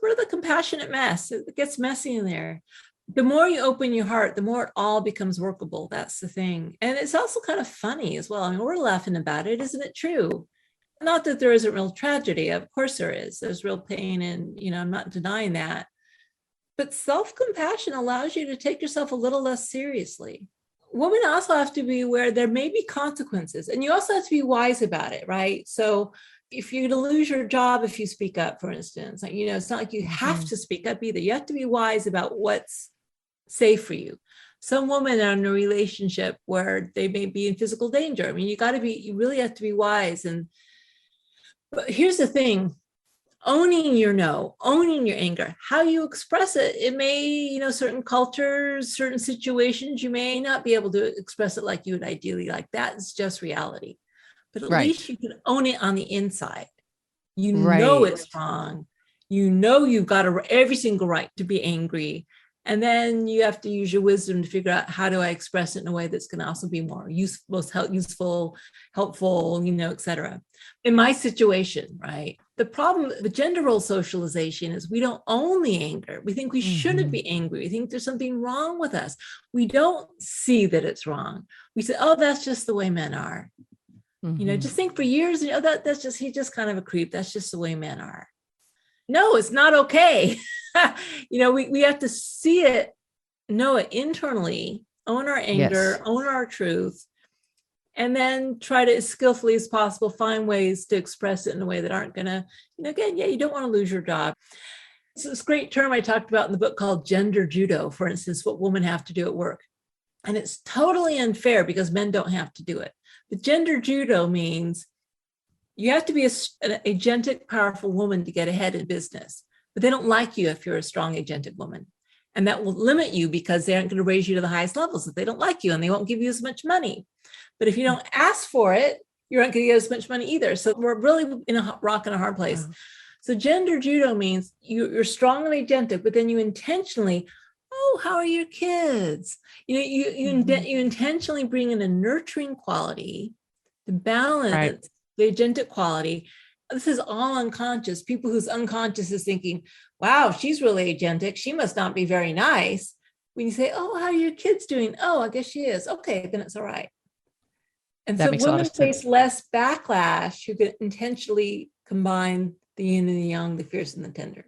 we're the compassionate mess. It gets messy in there. The more you open your heart, the more it all becomes workable. That's the thing. And it's also kind of funny as well. I mean, we're laughing about it. Isn't it true? Not that there isn't real tragedy. Of course there is. There's real pain, and I'm not denying that. But self-compassion allows you to take yourself a little less seriously. Women also have to be aware there may be consequences, and you also have to be wise about it, right? So if you're going to lose your job if you speak up, for instance, it's not like you have to speak up either. You have to be wise about what's safe for you. Some women are in a relationship where they may be in physical danger. I mean, you really have to be wise. But here's the thing. owning your no, owning your anger, how you express it. It may, certain cultures, certain situations, you may not be able to express it like you would ideally like. That's just reality. But at least you can own it on the inside. You know it's wrong. You know you've got every single right to be angry. And then you have to use your wisdom to figure out, how do I express it in a way that's going to also be more useful, helpful, et cetera. In my situation, right? The problem with gender role socialization is we don't own the anger. We think we shouldn't be angry. We think there's something wrong with us. We don't see that it's wrong. We say, oh, that's just the way men are. Just think for years, that's just, he's just kind of a creep. That's just the way men are. No, it's not okay. We have to see it, know it internally, own our anger, own our truth, and then try to, as skillfully as possible, find ways to express it in a way that aren't going to, again, you don't want to lose your job. It's this great term I talked about in the book called gender judo, for instance, what women have to do at work. And it's totally unfair because men don't have to do it. But gender judo means you have to be an agentic, powerful woman to get ahead in business, but they don't like you if you're a strong agentic woman. And that will limit you because they aren't going to raise you to the highest levels if they don't like you, and they won't give you as much money. But if you don't ask for it, you aren't going to get as much money either. So we're really in a rock and a hard place. So gender judo means you're strong and agentic, but then you intentionally, oh, how are your kids? You intentionally bring in a nurturing quality to balance the agentic quality. This is all unconscious. People whose unconscious is thinking, wow, she's really agentic. She must not be very nice. When you say, oh, how are your kids doing? Oh, I guess she is. Okay, then it's all right. And that so women face less backlash who can intentionally combine the yin and the yang, the fierce and the tender.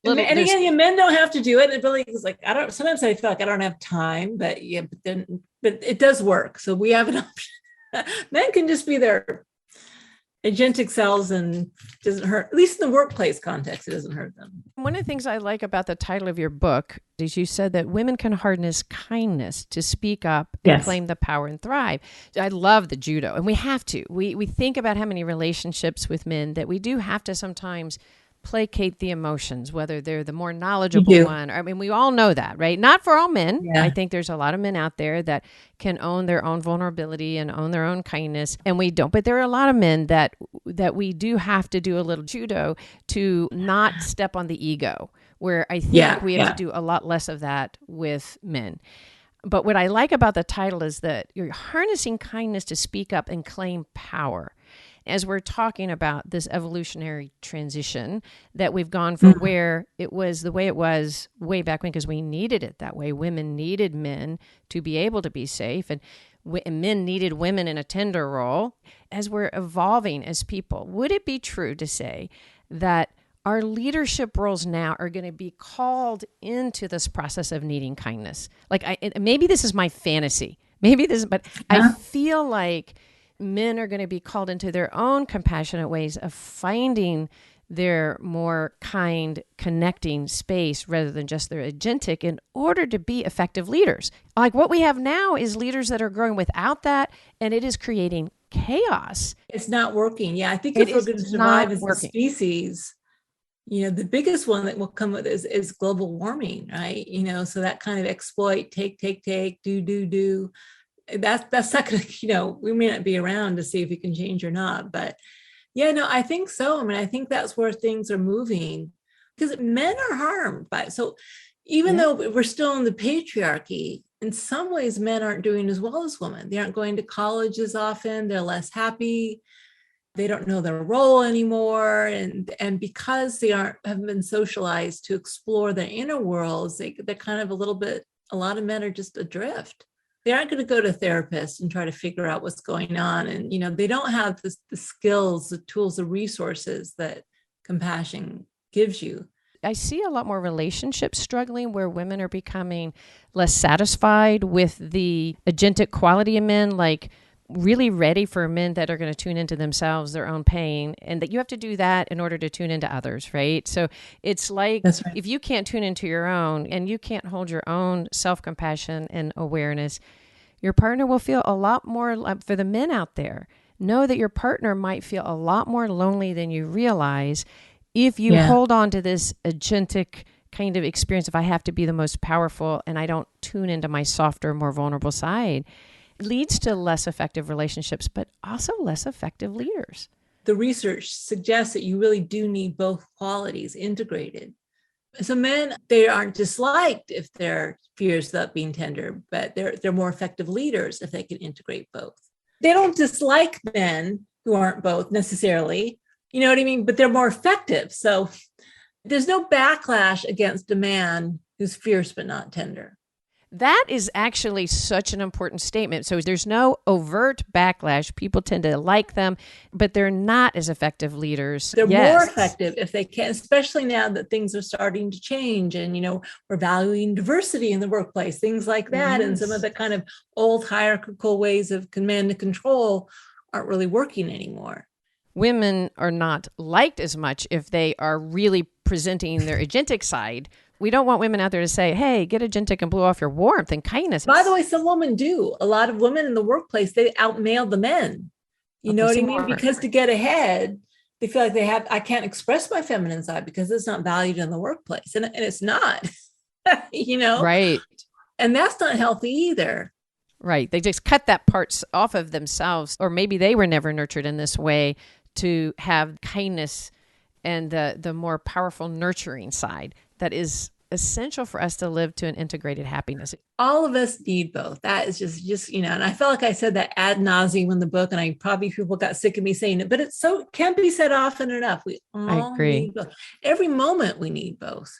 And again, men don't have to do it. It really is like, sometimes I feel like I don't have time, but it does work. So we have an option. Men can just be their agentic selves and doesn't hurt, at least in the workplace context, it doesn't hurt them. One of the things I like about the title of your book is you said that women can harness kindness to speak up and claim the power and thrive. I love the judo, and we have to. We think about how many relationships with men that we do have to sometimes placate the emotions, whether they're the more knowledgeable one. I mean, we all know that, right? Not for all men. Yeah. I think there's a lot of men out there that can own their own vulnerability and own their own kindness, and we don't. But there are a lot of men that we do have to do a little judo to not step on the ego, where I think we have to do a lot less of that with men. But what I like about the title is that you're harnessing kindness to speak up and claim power. As we're talking about this evolutionary transition, that we've gone from where it was the way it was way back when, because we needed it that way. Women needed men to be able to be safe, and men needed women in a tender role. As we're evolving as people, would it be true to say that our leadership roles now are going to be called into this process of needing kindness? Maybe this is my fantasy. I feel like men are going to be called into their own compassionate ways of finding their more kind, connecting space rather than just their agentic in order to be effective leaders. Like what we have now is leaders that are growing without that, and it is creating chaos. It's not working. Yeah, I think if we're going to survive as a species, the biggest one that will come with is global warming, right? So that kind of exploit, take, do. That's not going to, we may not be around to see if we can change or not, but I think so. I mean, I think that's where things are moving because men are harmed by it. So even though we're still in the patriarchy, in some ways, men aren't doing as well as women. They aren't going to college as often. They're less happy. They don't know their role anymore. And because they haven't been socialized to explore their inner worlds, they're kind of a lot of men are just adrift. They aren't going to go to therapists and try to figure out what's going on. And, they don't have the skills, the tools, the resources that compassion gives you. I see a lot more relationships struggling where women are becoming less satisfied with the agentic quality of men, like really ready for men that are going to tune into themselves, their own pain, and that you have to do that in order to tune into others, right? So it's like, if you can't tune into your own and you can't hold your own self-compassion and awareness, your partner will feel a lot more, for the men out there, know that your partner might feel a lot more lonely than you realize if you hold on to this agentic kind of experience, if I have to be the most powerful and I don't tune into my softer, more vulnerable side, it leads to less effective relationships, but also less effective leaders. The research suggests that you really do need both qualities integrated. So men, they aren't disliked if they're fierce without being tender, but they're more effective leaders if they can integrate both. They don't dislike men who aren't both necessarily, you know what I mean? But they're more effective. So there's no backlash against a man who's fierce but not tender. That is actually such an important statement. So there's no overt backlash. People tend to like them, but they're not as effective leaders. They're more effective if they can, especially now that things are starting to change and, we're valuing diversity in the workplace, things like that. And some of the kind of old hierarchical ways of command and control aren't really working anymore. Women are not liked as much if they are really presenting their agentic side. We don't want women out there to say, hey, get agentic and blow off your warmth and kindness. By the way, some women do. A lot of women in the workplace, they outmale the men. You know what I mean? Because to get ahead, they feel like I can't express my feminine side because it's not valued in the workplace. And it's not, Right. And that's not healthy either. Right. They just cut that part off of themselves, or maybe they were never nurtured in this way to have kindness and the more powerful nurturing side that is essential for us to live to an integrated happiness. All of us need both. That is just, and I felt like I said that ad nauseum in the book, and people got sick of me saying it, but it can't be said often enough. We all need both. Every moment we need both.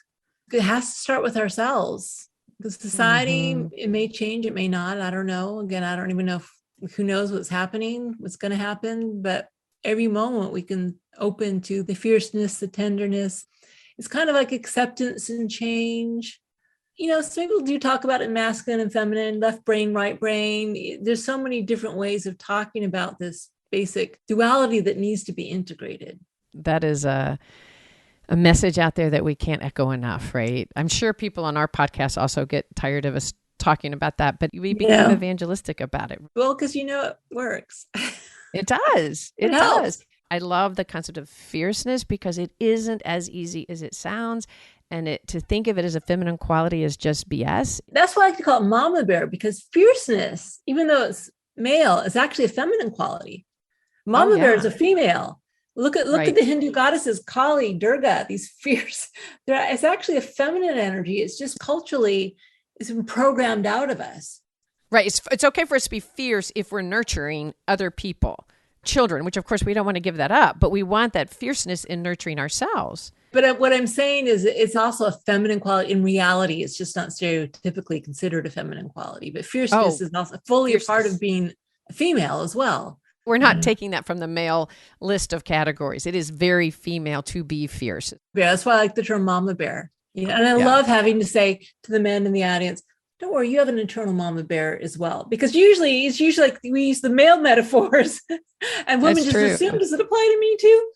It has to start with ourselves. The society, it may change, it may not. I don't know. Again, I don't even know who knows what's happening, what's going to happen, but every moment we can open to the fierceness, the tenderness. It's kind of like acceptance and change. Some people do talk about it masculine and feminine, left brain, right brain. There's so many different ways of talking about this basic duality that needs to be integrated. That is a message out there that we can't echo enough, right? I'm sure people on our podcast also get tired of us talking about that, but we become evangelistic about it. Well, because it works. It does. It does. I love the concept of fierceness because it isn't as easy as it sounds. And to think of it as a feminine quality is just BS. That's why I like to call it mama bear, because fierceness, even though it's male, is actually a feminine quality. Mama bear is a female. Look at the Hindu goddesses, Kali, Durga, these fierce. It's actually a feminine energy. It's just culturally, it's been programmed out of us. Right. It's okay for us to be fierce if we're nurturing other people, children, which of course we don't want to give that up, but we want that fierceness in nurturing ourselves. But what I'm saying is it's also a feminine quality. In reality, it's just not stereotypically considered a feminine quality, but fierceness is also fully a part of being a female as well. We're not taking that from the male list of categories. It is very female to be fierce. Yeah, that's why I like the term mama bear. And I love having to say to the men in the audience, don't worry, you have an internal mama bear as well. Because it's usually like we use the male metaphors and women assume, does it apply to me too?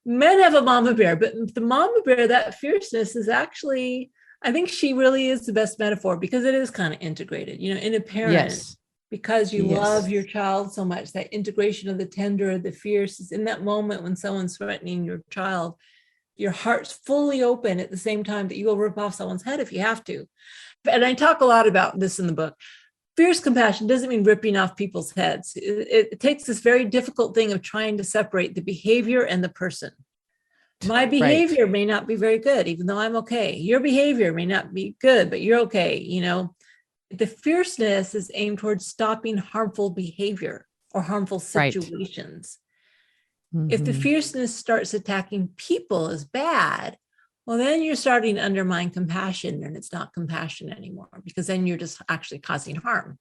Men have a mama bear, but the mama bear, that fierceness is actually, I think she really is the best metaphor because it is kind of integrated, in a parent, because you love your child so much, that integration of the tender, the fierce is in that moment when someone's threatening your child, your heart's fully open at the same time that you will rip off someone's head if you have to. And I talk a lot about this in the book. Fierce compassion doesn't mean ripping off people's heads. It takes this very difficult thing of trying to separate the behavior and the person. My behavior may not be very good, even though I'm okay. Your behavior may not be good, but you're okay. The fierceness is aimed towards stopping harmful behavior or harmful situations. If the fierceness starts attacking people as bad, well, then you're starting to undermine compassion, and it's not compassion anymore, because then you're just actually causing harm.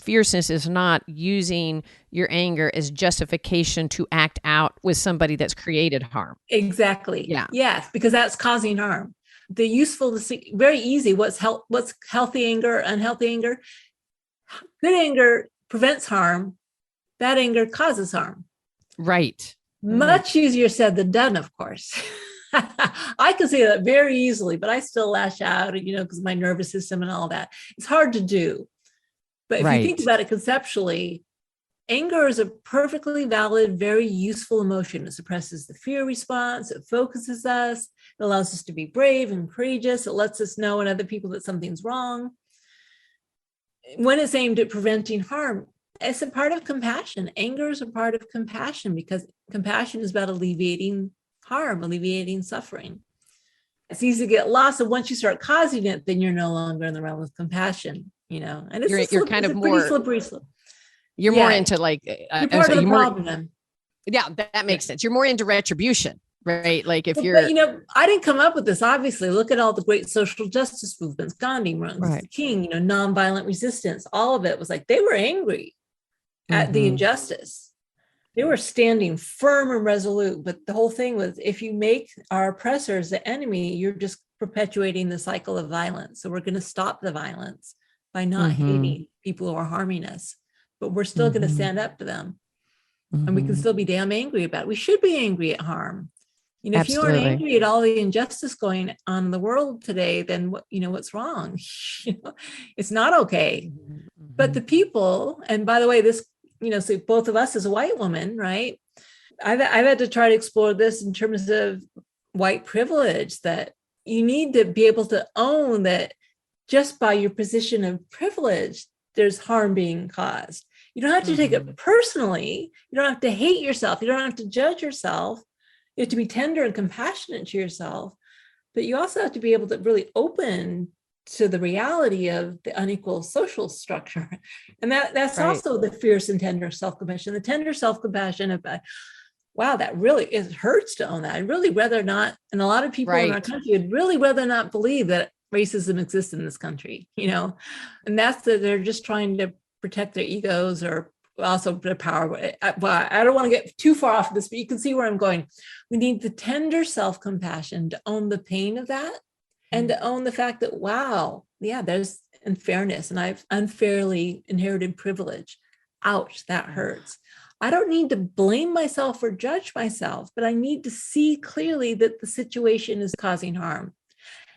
Fierceness is not using your anger as justification to act out with somebody that's created harm. Exactly. Yeah. Yes, because that's causing harm. The useful to see, very easy. What's healthy anger, unhealthy anger? Good anger prevents harm. Bad anger causes harm. Right. Much easier said than done, of course. I can say that very easily, but I still lash out, because my nervous system and all that. It's hard to do. But if you think about it conceptually, anger is a perfectly valid, very useful emotion. It suppresses the fear response. It focuses us. It allows us to be brave and courageous. It lets us know in other people that something's wrong. When it's aimed at preventing harm, it's a part of compassion. Anger is a part of compassion because compassion is about alleviating harm, alleviating suffering. It's easy to get lost. And once you start causing it, then you're no longer in the realm of compassion, and it's you're kind of more slippery slope. You're more into like, you're part of the problem. Yeah, that makes sense. You're more into retribution, right? Like if but I didn't come up with this. Obviously, look at all the great social justice movements, Gandhi, Martin Luther King, nonviolent resistance. All of it was like they were angry at the injustice. They were standing firm and resolute. But the whole thing was, if you make our oppressors the enemy, you're just perpetuating the cycle of violence. So we're going to stop the violence by not hating people who are harming us. But we're still going to stand up to them. And we can still be damn angry about it. We should be angry at harm. If you aren't angry at all the injustice going on in the world today, then what's wrong? It's not okay. But the people, and by the way, this, so both of us as a white woman, right? I've had to try to explore this in terms of white privilege, that you need to be able to own that just by your position of privilege, there's harm being caused. You don't have to take it personally. You don't have to hate yourself. You don't have to judge yourself. You have to be tender and compassionate to yourself. But you also have to be able to really open to the reality of the unequal social structure. And that's also the fierce and tender self-compassion. The tender self-compassion about, wow, that really, it hurts to own that. I'd really rather not, and a lot of people in our country would really rather not believe that racism exists in this country, and that's that they're just trying to protect their egos or also their power. Well, I don't want to get too far off of this, but you can see where I'm going. We need the tender self-compassion to own the pain of that and to own the fact that, wow, yeah, there's unfairness and I've unfairly inherited privilege. Ouch, that hurts. I don't need to blame myself or judge myself, but I need to see clearly that the situation is causing harm.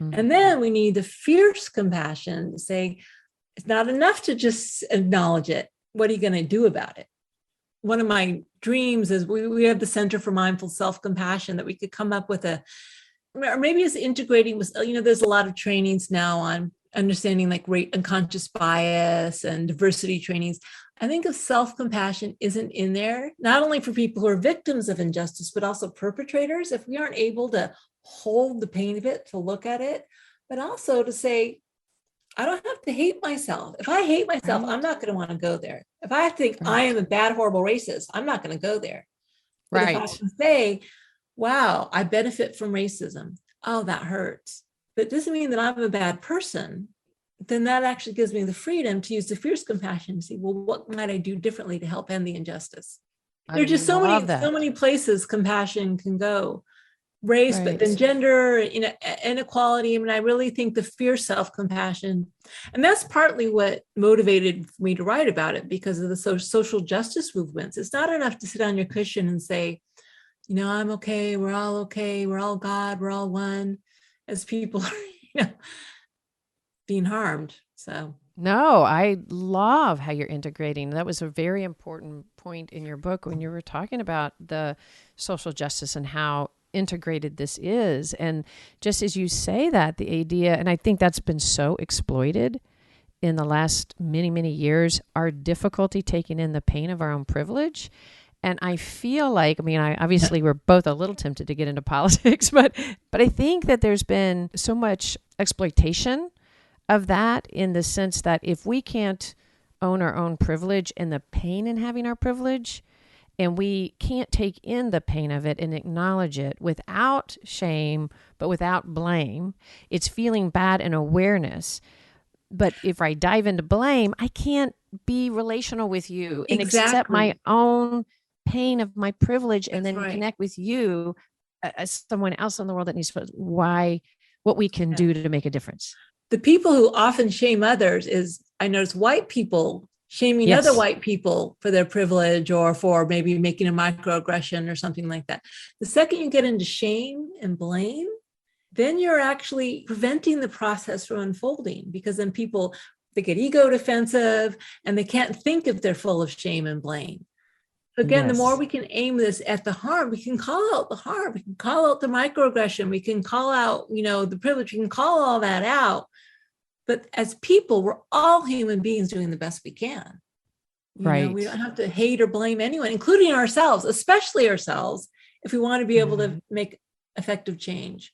And then we need the fierce compassion to say, it's not enough to just acknowledge it. What are you going to do about it? One of my dreams is we have the Center for Mindful Self-Compassion, that we could come up with or maybe it's integrating with, there's a lot of trainings now on understanding like unconscious bias and diversity trainings. I think if self-compassion isn't in there, not only for people who are victims of injustice, but also perpetrators, if we aren't able to hold the pain of it, to look at it, but also to say, I don't have to hate myself. If I hate myself, I'm not going to want to go there. If I think I am a bad, horrible racist, I'm not going to go there. But if I can say, wow, I benefit from racism. Oh, that hurts. But it doesn't mean that I'm a bad person. Then that actually gives me the freedom to use the fierce compassion to see, well, what might I do differently to help end the injustice? There are just so many places compassion can go. Race, but then gender, inequality. I mean, I really think the fierce self-compassion, and that's partly what motivated me to write about it, because of the social justice movements. It's not enough to sit on your cushion and say, I'm okay, we're all God, we're all one, as people are, being harmed. So. No, I love how you're integrating. That was a very important point in your book when you were talking about the social justice and how integrated this is. And just as you say that, the idea, and I think that's been so exploited in the last many, many years, our difficulty taking in the pain of our own privilege. And I feel like, obviously we're both a little tempted to get into politics, but I think that there's been so much exploitation of that, in the sense that if we can't own our own privilege and the pain in having our privilege, and we can't take in the pain of it and acknowledge it without shame, but without blame, it's feeling bad and awareness. But if I dive into blame, I can't be relational with you and accept my own pain of my privilege and then connect with you as someone else in the world that needs to what we can do to make a difference. The people who often shame others is, I notice, white people shaming other white people for their privilege or for maybe making a microaggression or something like that. The second you get into shame and blame, then you're actually preventing the process from unfolding, because then people, they get ego defensive, and they can't think if they're full of shame and blame. So again, the more we can aim this at the harm, we can call out the harm, we can call out the microaggression, we can call out, the privilege, we can call all that out. But as people, we're all human beings doing the best we can. Right. We don't have to hate or blame anyone, including ourselves, especially ourselves, if we want to be able to make effective change.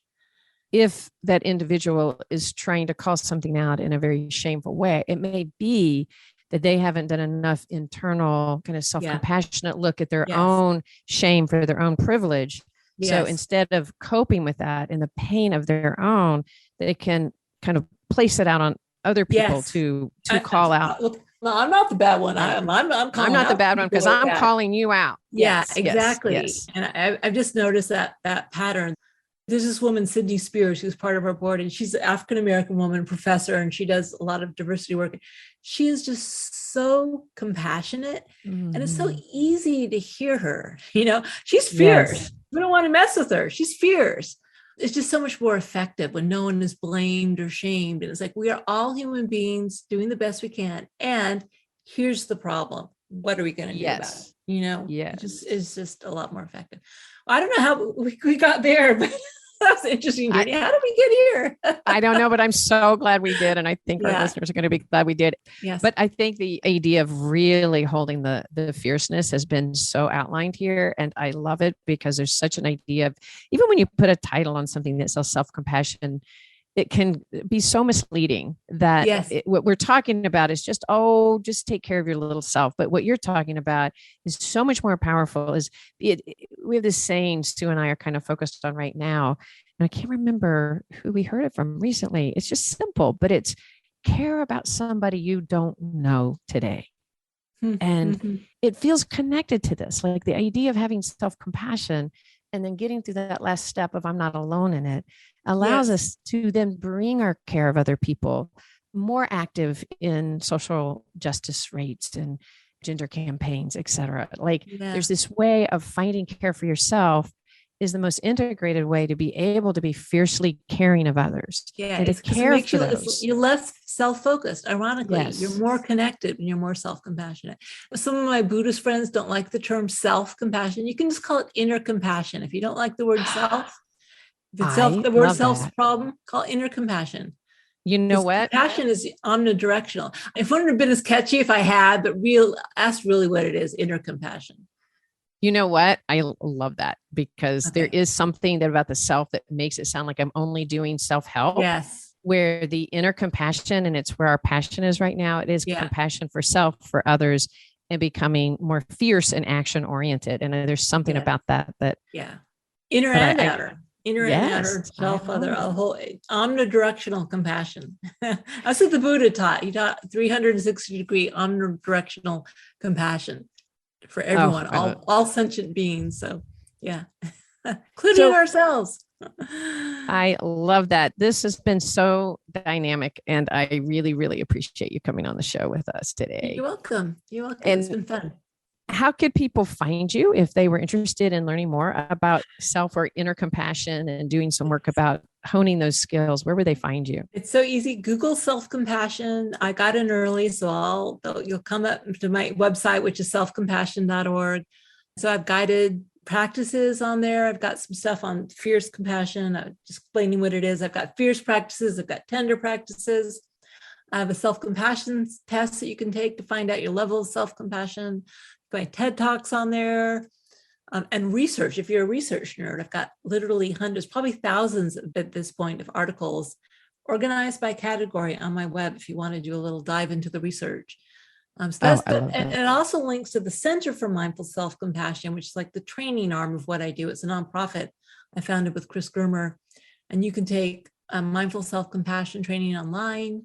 If that individual is trying to call something out in a very shameful way, it may be that they haven't done enough internal kind of self-compassionate look at their own shame for their own privilege. Yes. So instead of coping with that and the pain of their own, they can kind of place it out on other people to call out. No, I'm not the bad one. I'm not the bad one because I'm calling you out. Yes, exactly. Yes. And I've just noticed that pattern. There's this woman, Sydney Spears, who's part of our board, and she's an African-American woman, professor, and she does a lot of diversity work. She is just so compassionate, and it's so easy to hear her. She's fierce. Yes. We don't want to mess with her. She's fierce. It's just so much more effective when no one is blamed or shamed. And it's like, we are all human beings doing the best we can. And here's the problem. What are we going to do about it? It's just a lot more effective. I don't know how we got there, but that's interesting. How did we get here? I don't know, but I'm so glad we did. And I think our listeners are going to be glad we did. Yes. But I think the idea of really holding the fierceness has been so outlined here. And I love it because there's such an idea of, even when you put a title on something that says self-compassion, it can be so misleading that what we're talking about is just take care of your little self. But what you're talking about is so much more powerful. We have this saying Stu and I are kind of focused on right now. And I can't remember who we heard it from recently. It's just simple, but it's care about somebody you don't know today. And it feels connected to this, like the idea of having self-compassion and then getting through that last step of I'm not alone in it allows us to then bring our care of other people more active in social justice rates and gender campaigns, et cetera. There's this way of finding care for yourself is the most integrated way to be able to be fiercely caring of others. Yeah, and to care for those. You're less self-focused. Ironically, you're more connected and you're more self-compassionate. Some of my Buddhist friends don't like the term self-compassion. You can just call it inner compassion. If you don't like the word self, if it's the word self's problem, call it inner compassion. You know what? Compassion is omnidirectional. If it wouldn't have been as catchy if I had, but ask really what it is, inner compassion. You know what? I love that because there is something about the self that makes it sound like I'm only doing self-help. Yes. Where the inner compassion, and it's where our passion is right now, it is compassion for self, for others, and becoming more fierce and action-oriented. And there's something about that. Inner and outer. Inner and outer self, other, a whole omnidirectional compassion. That's what the Buddha taught. He taught 360-degree omnidirectional compassion for everyone, all sentient beings. So, including ourselves. I love that. This has been so dynamic, and I really, really appreciate you coming on the show with us today. You're welcome. And it's been fun. How could people find you if they were interested in learning more about self or inner compassion and doing some work about honing those skills? Where would they find you? It's so easy. Google self-compassion. I got in early, so you'll come up to my website, which is selfcompassion.org. So I've guided practices on there. I've got some stuff on fierce compassion. I'm just explaining what it is. I've got fierce practices. I've got tender practices. I have a self-compassion test that you can take to find out your level of self-compassion. My TED Talks on there, and research. If you're a research nerd, I've got literally hundreds, probably thousands at this point of articles organized by category on my web if you want to do a little dive into the research. And it also links to the Center for Mindful Self-Compassion, which is like the training arm of what I do. It's a nonprofit I founded with Chris Germer, and you can take mindful self-compassion training online.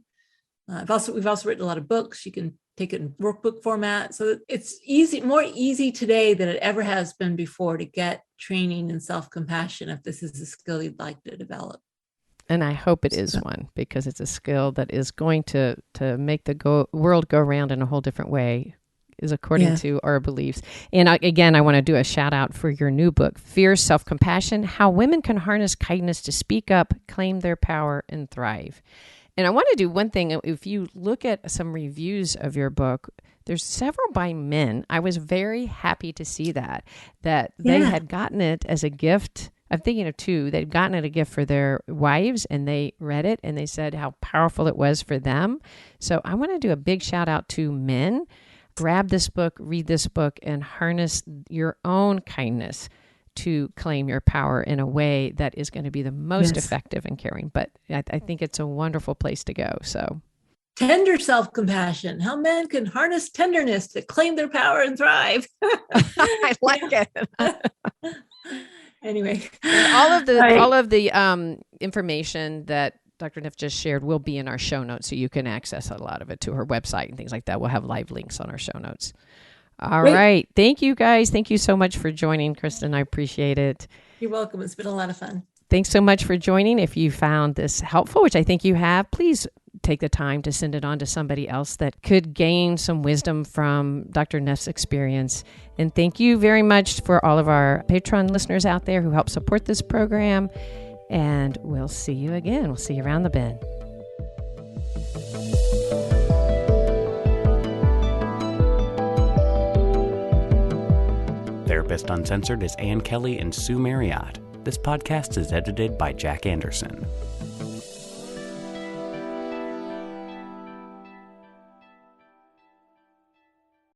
We've also written a lot of books. You can take it in workbook format. So it's more easy today than it ever has been before to get training in self-compassion if this is a skill you'd like to develop. And I hope it is one, because it's a skill that is going to make the world go around in a whole different way, is according to our beliefs. And I want to do a shout out for your new book, Fierce Self-Compassion, How Women Can Harness Kindness to Speak Up, Claim Their Power, and Thrive. And I want to do one thing. If you look at some reviews of your book, there's several by men. I was very happy to see that they had gotten it as a gift. I'm thinking of two. They'd gotten it a gift for their wives, and they read it, and they said how powerful it was for them. So I want to do a big shout out to men. Grab this book, read this book, and harness your own kindness to claim your power in a way that is going to be the most effective and caring. But I think it's a wonderful place to go. So tender self-compassion, how men can harness tenderness to claim their power and thrive. I like it. Anyway, and all of the information that Dr. Neff just shared will be in our show notes, so you can access a lot of it to her website and things like that. We'll have live links on our show notes. All right. Thank you, guys. Thank you so much for joining, Kristin. I appreciate it. You're welcome. It's been a lot of fun. Thanks so much for joining. If you found this helpful, which I think you have, please take the time to send it on to somebody else that could gain some wisdom from Dr. Neff's experience. And thank you very much for all of our Patreon listeners out there who help support this program. And we'll see you again. We'll see you around the bend. Therapist Uncensored is Ann Kelly and Sue Marriott. This podcast is edited by Jack Anderson.